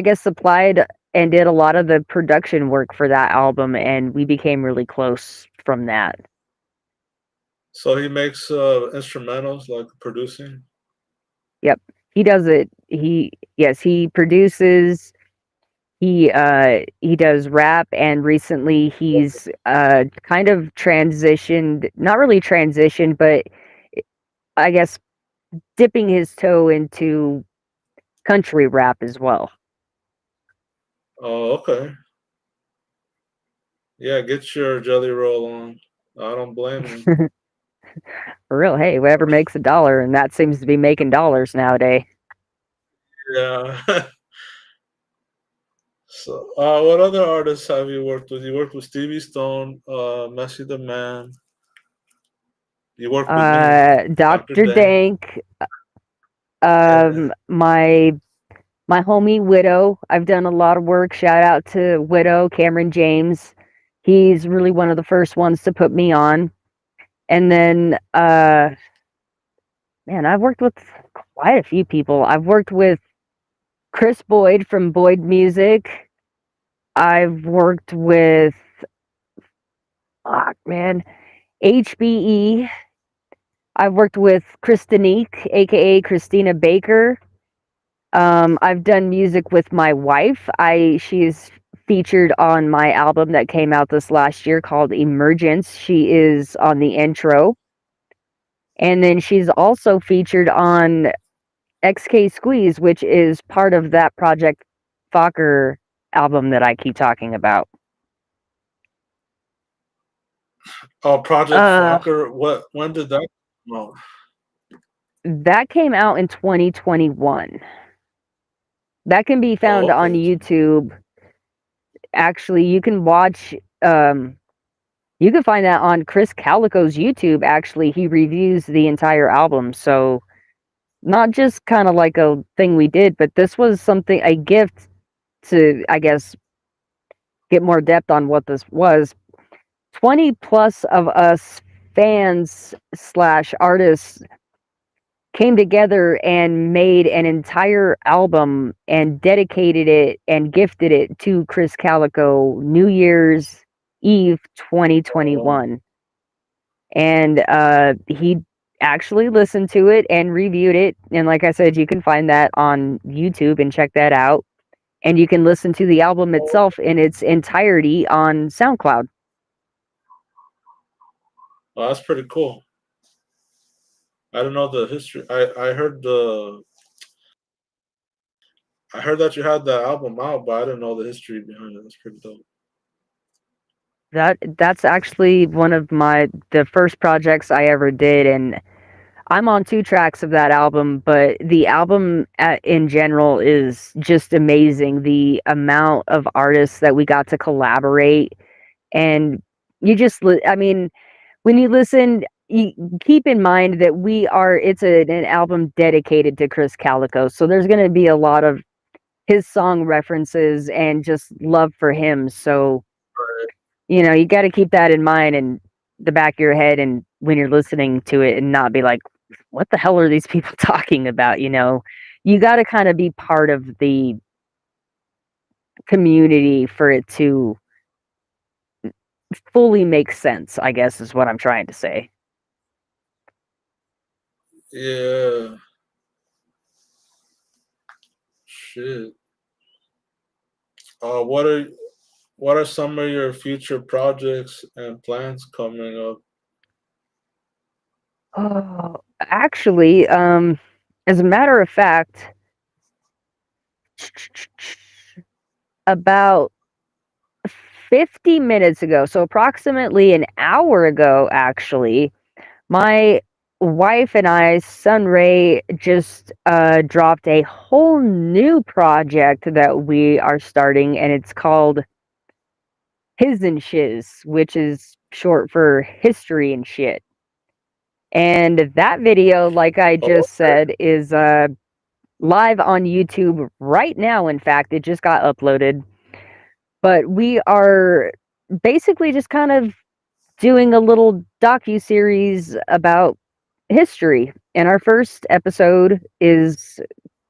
guess, supplied and did a lot of the production work for that album, and we became really close from that. So he makes instrumentals like producing. Yep, he does it. He produces. He does rap, and recently he's kind of transitioned, not really transitioned, but I guess dipping his toe into country rap as well. Oh, okay. Yeah, get your jelly roll on. I don't blame you. For real, hey, whatever makes a dollar, and that seems to be making dollars nowadays. Yeah. So, what other artists have you worked with? You worked with Stevie Stone, Messi the Man. You worked with me, Doctor Dank, my homie Widow. I've done a lot of work. Shout out to Widow, Cameron James. He's really one of the first ones to put me on. And then man, I've worked with quite a few people. I've worked with Chris Boyd from Boyd Music. I've worked with HBE. I've worked with Christinique, aka Christina Baker. I've done music with my wife. She's featured on my album that came out this last year called Emergence. She is on the intro. And then she's also featured on XK Squeeze, which is part of that Project Fokker album that I keep talking about. Oh, Project Fokker. When did that come out? That came out in 2021. That can be found on YouTube. Actually, you can watch you can find that on Chris Calico's YouTube. Actually, he reviews the entire album. So not just kind of like a thing we did, but this was a gift to, I guess, get more depth on what this was. 20 plus of us fans / artists came together and made an entire album and dedicated it and gifted it to Chris Calico New Year's Eve 2021. And he actually listened to it and reviewed it. And like I said, you can find that on YouTube and check that out. And you can listen to the album itself in its entirety on SoundCloud. Oh, that's pretty cool. I don't know the history. I heard that you had that album out, but I didn't know the history behind it. That's pretty dope. That's actually one of the first projects I ever did, and I'm on 2 tracks of that album, but the album in general is just amazing. The amount of artists that we got to collaborate, and you just I mean, when you listen, you keep in mind that it's an album dedicated to Chris Calico, so there's going to be a lot of his song references and just love for him. So, you got to keep that in mind in the back of your head and when you're listening to it, and not be like, what the hell are these people talking about? You got to kind of be part of the community for it to fully make sense, I guess is what I'm trying to say. Yeah. Shit. What are some of your future projects and plans coming up? Oh, actually, as a matter of fact, about 50 minutes ago, so approximately an hour ago, actually, my wife and I, Sunray, just dropped a whole new project that we are starting, and it's called His and Shiz, which is short for history and shit. And that video, like I just said, is live on YouTube right now. In fact, it just got uploaded. But we are basically just kind of doing a little docu-series about history. And our first episode is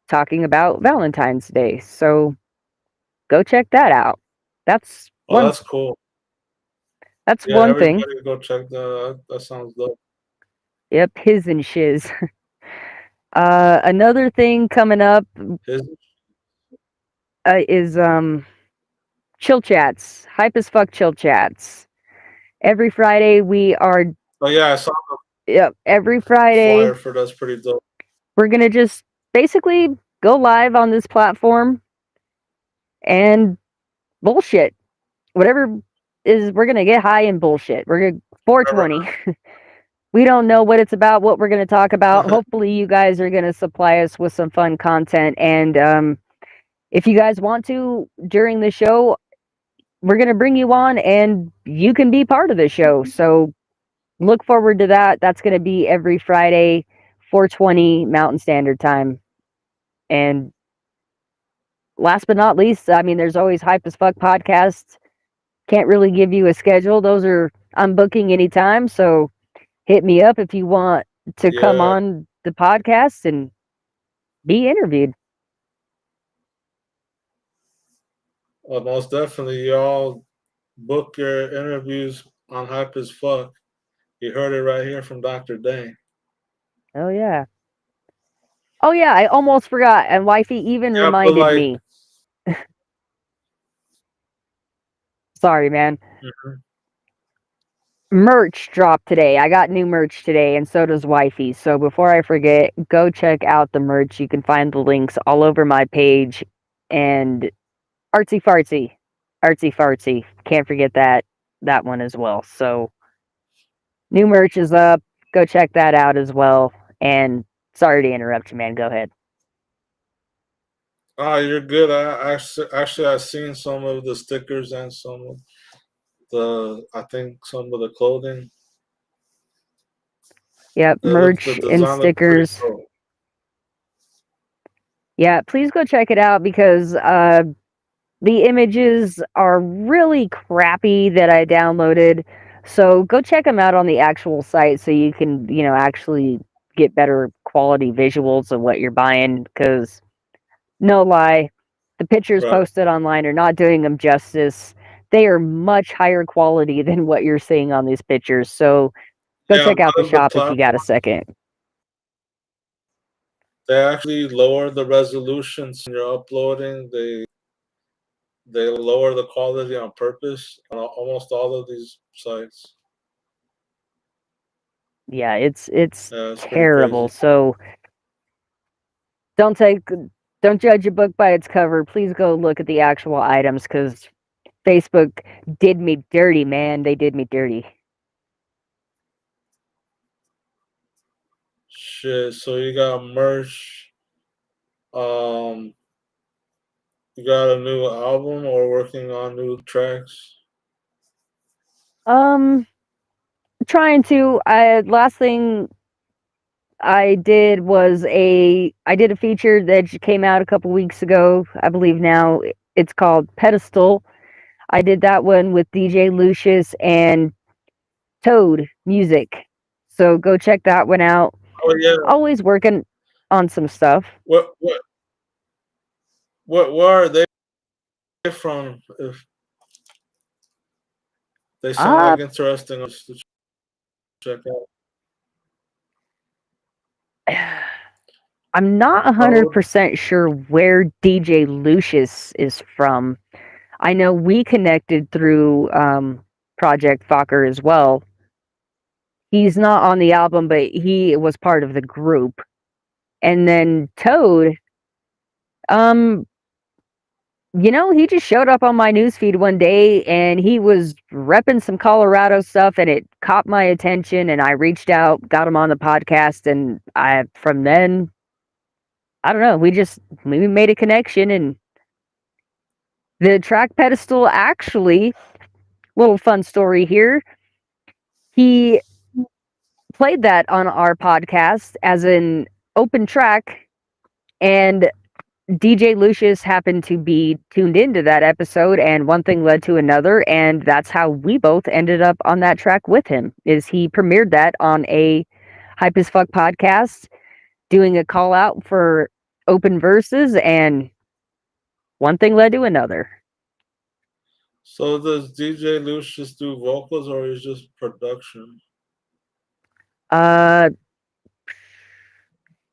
talking about Valentine's Day. So go check that out. That's that's cool. That's yeah, one everybody thing. go check that. That sounds dope. Yep, His and Shiz. Another thing coming up is Chill Chats. Hype as fuck Chill Chats. Every Friday we are Oh yeah, I saw the Yep, every Friday flyer for that's pretty dope. we're going to just basically go live on this platform and bullshit. Whatever we're going to get high and bullshit. We're going to 420. We don't know what it's about, what we're going to talk about. Hopefully you guys are going to supply us with some fun content, and if you guys want to during the show, we're going to bring you on and you can be part of the show. So look forward to that. That's going to be every Friday, 4:20 Mountain Standard Time. And last but not least, I mean, there's always Hype as Fuck podcasts. Can't really give you a schedule. I'm booking anytime. So hit me up if you want to come on the podcast and be interviewed. Well, most definitely, y'all book your interviews on Hype as Fuck. You heard it right here from Dr. Dank. Oh yeah. Oh yeah, I almost forgot. And Wifey even reminded me. Sorry, man. Merch dropped today. I got new merch today, and so does Wifey. So before I forget, go check out the merch. You can find the links all over my page. And Artsy Fartsy. Can't forget that one as well. So new merch is up. Go check that out as well. And sorry to interrupt you, man. Go ahead. Oh, you're good. Actually I've seen some of the stickers and some of I think some of the clothing. Yep, merch and stickers. Cool. Yeah, please go check it out because the images are really crappy that I downloaded. So go check them out on the actual site so you can, actually get better quality visuals of what you're buying. Because, no lie, the pictures posted online are not doing them justice. They are much higher quality than what you're seeing on these pictures. So go check out the shop if you got a second. They actually lower the resolution when you're uploading. They lower the quality on purpose on almost all of these sites. Yeah, it's terrible. So don't judge a book by its cover. Please go look at the actual items because Facebook did me dirty, man. They did me dirty. Shit. So you got merch. You got a new album or working on new tracks? Trying to. Last thing I did was I did a feature that came out a couple weeks ago. I believe now it's called Pedestal. I did that one with DJ Lucius and Toad Music. So go check that one out. Oh yeah. Always working on some stuff. Where are they from? If they sound like interesting to check out. I'm not 100% sure where DJ Lucius is from. I know we connected through Project Fokker as well. He's not on the album, but he was part of the group. And then Toad, he just showed up on my newsfeed one day and he was repping some Colorado stuff and it caught my attention and I reached out, got him on the podcast, and from then, I don't know, we made a connection. And the track Pedestal, actually, little fun story here, he played that on our podcast as an open track, and DJ Lucius happened to be tuned into that episode, and one thing led to another, and that's how we both ended up on that track with him. Is he premiered that on a Hype as Fuck podcast, doing a call out for open verses, and one thing led to another. So does DJ Lucius do vocals or is just production?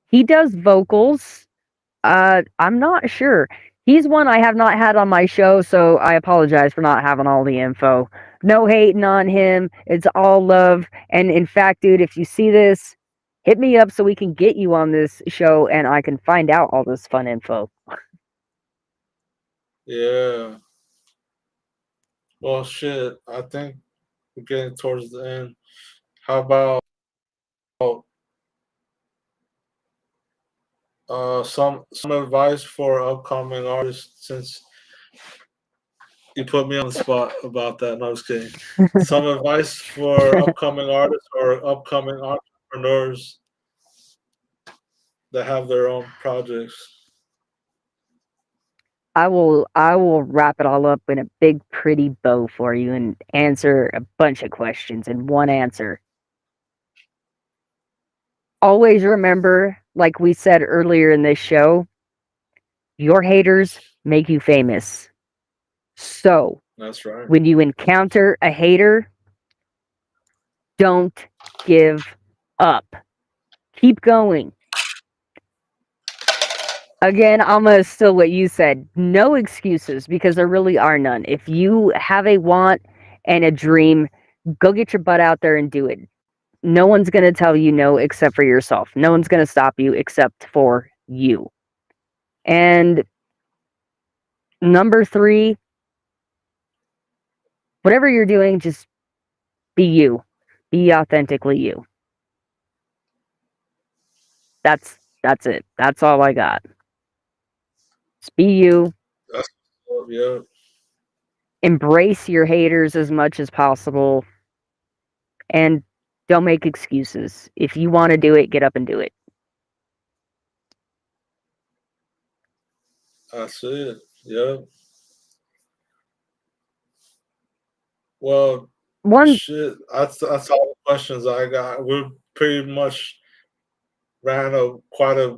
He does vocals. I'm not sure. He's one I have not had on my show, so I apologize for not having all the info. No hating on him. It's all love. And in fact, dude, if you see this, hit me up so we can get you on this show and I can find out all this fun info. Yeah. Well, shit. I think we're getting towards the end. How about some advice for upcoming artists, since you put me on the spot about that? No, I was kidding. Some advice for upcoming artists or upcoming entrepreneurs that have their own projects. I will wrap it all up in a big pretty bow for you and answer a bunch of questions in one answer. Always remember, like we said earlier in this show, your haters make you famous. So, that's right. When you encounter a hater, don't give up. Keep going. Again, I'm going to steal what you said. No excuses, because there really are none. If you have a want and a dream, go get your butt out there and do it. No one's going to tell you no except for yourself. No one's going to stop you except for you. And number 3, whatever you're doing, just be you. Be authentically you. That's it. That's all I got. Just be you. Yeah. Embrace your haters as much as possible. And don't make excuses. If you want to do it, get up and do it. That's it. Yep. Well, shit. That's all the questions I got. We're pretty much ran quite a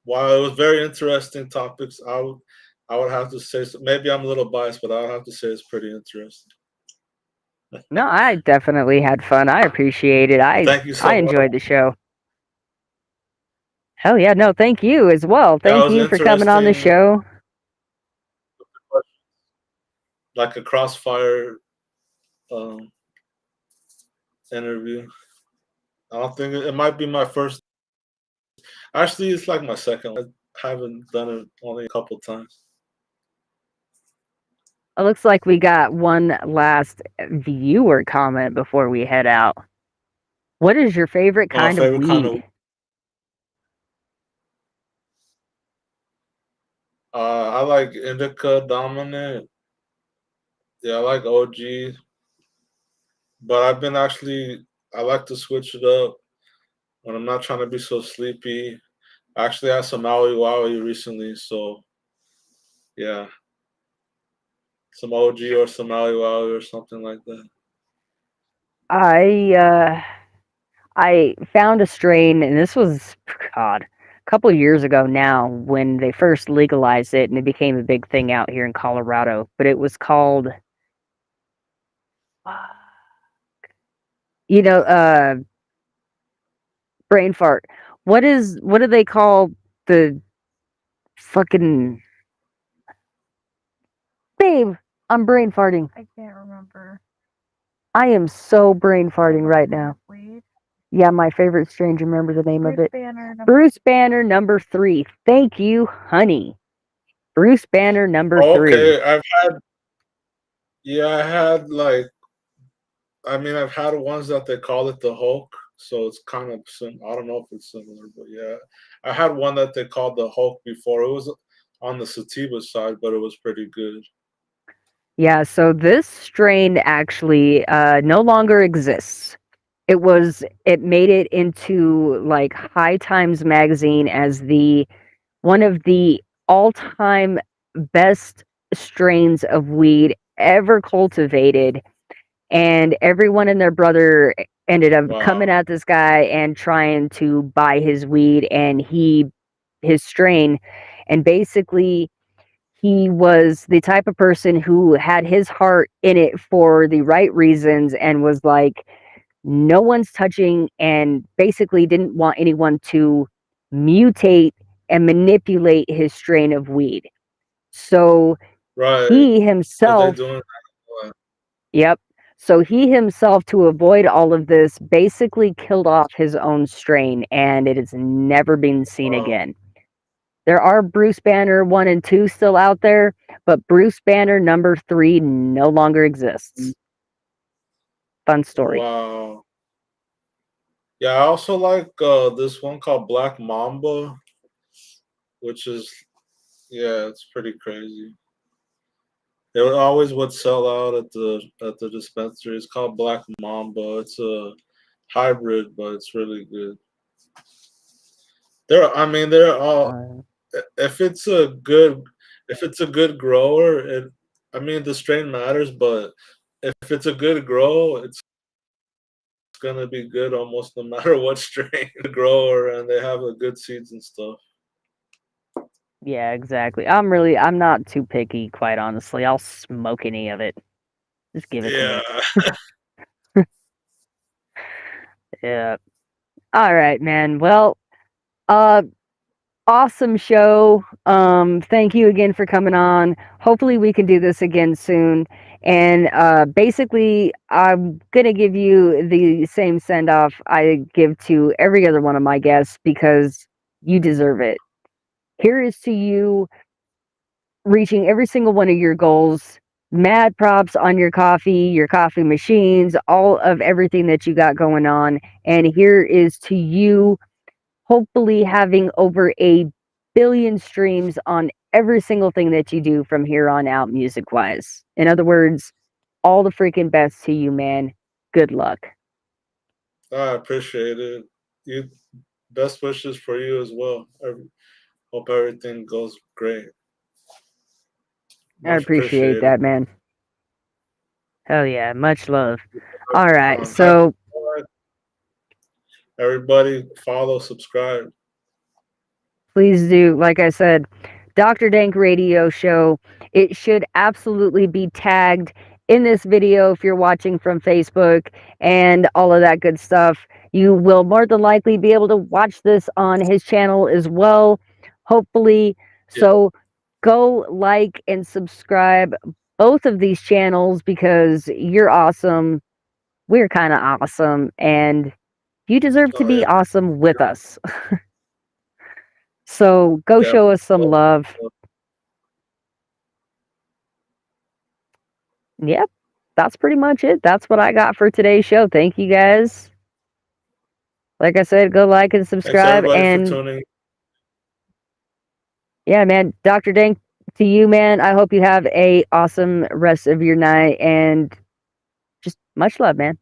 while. It was very interesting topics. I would have to say, maybe I'm a little biased, but I would have to say it's pretty interesting. No, I definitely had fun. I appreciate it. Thank you so I enjoyed the show. Hell yeah, no, thank you as well. Thank you for coming on the show. Like a crossfire interview. I don't think it might be my first. Actually, it's like my second. I haven't done it only a couple times. It looks like we got one last viewer comment before we head out. What is your favorite kind of weed? I like indica dominant. Yeah, I like OG. But I've been I like to switch it up when I'm not trying to be so sleepy. I actually had some Maui Wowie recently, so yeah. Some OG or some Maui Wowie or something like that. I found a strain, and this was God, a couple of years ago now when they first legalized it, and it became a big thing out here in Colorado. But it was called, you know, brain fart. What do they call the fucking babe? I'm brain farting. I can't remember. I am so brain farting right now. Weed. Yeah, my favorite strain. Do you remember the name of Bruce it? Banner. Bruce Banner number 3. Thank you, honey. Bruce Banner number 3. Okay, I had like, I've had ones that they call it the Hulk, so it's kind of I don't know if it's similar, but yeah, I had one that they called the Hulk before. It was on the sativa side, but it was pretty good. Yeah, so this strain actually no longer exists. It made it into like High Times magazine as the one of the all-time best strains of weed ever cultivated, and everyone and their brother ended up coming at this guy and trying to buy his weed and his strain, and basically he was the type of person who had his heart in it for the right reasons and was like, no one's touching, and basically didn't want anyone to mutate and manipulate his strain of weed. So Right. he But they himself, doing that. yep. So he himself, to avoid all of this, basically killed off his own strain, and it has never been seen again. There are Bruce Banner 1 and 2 still out there, but Bruce Banner number 3 no longer exists. Fun story. Wow. Yeah, I also like this one called Black Mamba, which is it's pretty crazy. It always would sell out at the dispensary. It's called Black Mamba. It's a hybrid, but it's really good. They're all. If it's a good grower, the strain matters, but if it's a good grow, it's gonna be good almost no matter what strain the grower, and they have a good seeds and stuff. Yeah, exactly. I'm not too picky, quite honestly. I'll smoke any of it. Just give it to me. Yeah. All right, man. Well, awesome show. Thank you again for coming on. Hopefully we can do this again soon. And basically, I'm gonna give you the same send off I give to every other one of my guests because you deserve it. Here is to you reaching every single one of your goals. Mad props on your coffee machines, all of everything that you got going on. And here is to you hopefully having over 1 billion streams on every single thing that you do from here on out, music wise. In other words, all the freaking best to you, man. Good luck. I appreciate it. Best wishes for you as well. Hope everything goes great. I appreciate that, man. Hell yeah, much love. All right, so everybody follow, subscribe. Please do. Like I said, Doctor Dank Radio Show. It should absolutely be tagged in this video if you're watching from Facebook and all of that good stuff. You will more than likely be able to watch this on his channel as well, hopefully. So go like and subscribe both of these channels because you're awesome. We're kind of awesome, and you deserve to be awesome with us. So go show us some love. Yep, that's pretty much it. That's what I got for today's show. Thank you guys. Like I said, go like and subscribe. Thanks everybody and for tuning. Yeah, man, Dr. Dank, to you, man. I hope you have a awesome rest of your night and just much love, man.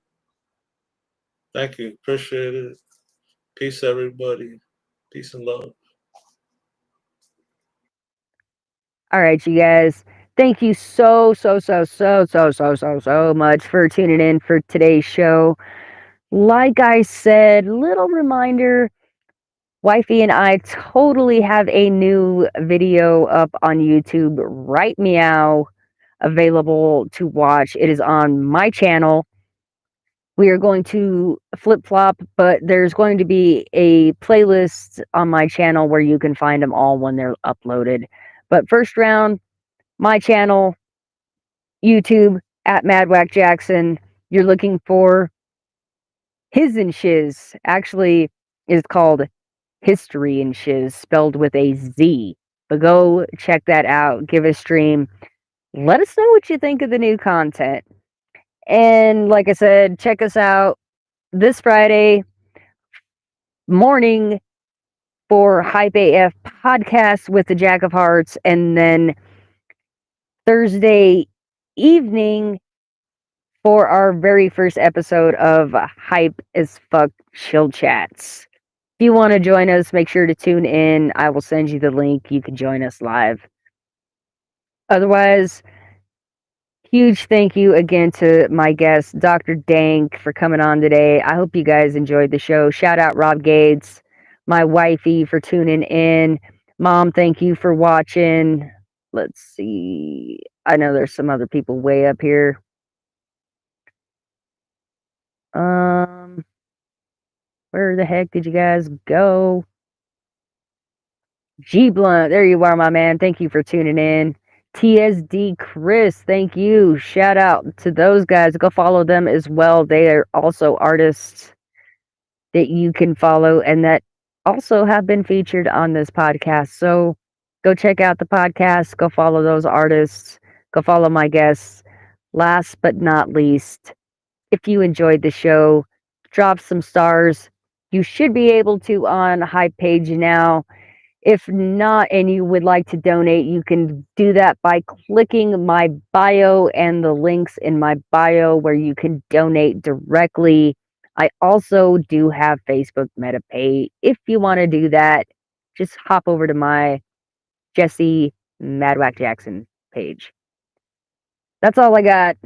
Thank you. Appreciate it. Peace, everybody. Peace and love. All right, you guys. Thank you so much for tuning in for today's show. Like I said, little reminder, Wifey and I totally have a new video up on YouTube, right meow, available to watch. It is on my channel. We are going to flip flop, but there's going to be a playlist on my channel where you can find them all when they're uploaded. But first round, my channel, YouTube at MadwackJackson. You're looking for His and Shiz. Actually, is called History and Shiz, spelled with a Z. But go check that out. Give a stream. Let us know what you think of the new content. And like I said, check us out this Friday morning for Hype AF podcast with the Jack of Hearts, and then Thursday evening for our very first episode of Hype as Fuck Chill Chats. If you want to join us, make sure to tune in. I will send you the link. You can join us live. Otherwise, huge thank you again to my guest, Dr. Dank, for coming on today. I hope you guys enjoyed the show. Shout out Rob Gates, my wifey, for tuning in. Mom, thank you for watching. Let's see. I know there's some other people way up here. Where the heck did you guys go? G Blunt, there you are, my man. Thank you for tuning in. TSD Chris, thank you. Shout out to those guys. Go follow them as well. They are also artists that you can follow and that also have been featured on this podcast. So go check out the podcast. Go follow those artists. Go follow my guests. Last but not least, if you enjoyed the show, drop some stars. You should be able to on Hype page now. If not, and you would like to donate, you can do that by clicking my bio and the links in my bio where you can donate directly. I also do have Facebook MetaPay. If you want to do that, just hop over to my Jesse MadwackJackson page. That's all I got.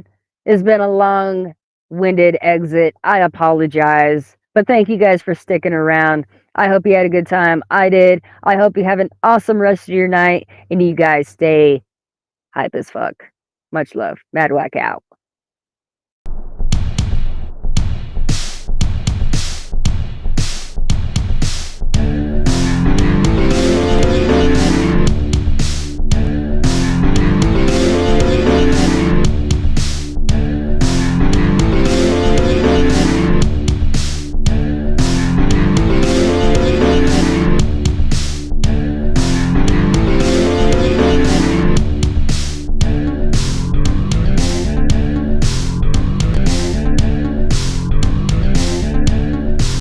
It's been a long-winded exit. I apologize. But thank you guys for sticking around. I hope you had a good time. I did. I hope you have an awesome rest of your night and you guys stay hype as fuck. Much love. Madwack out.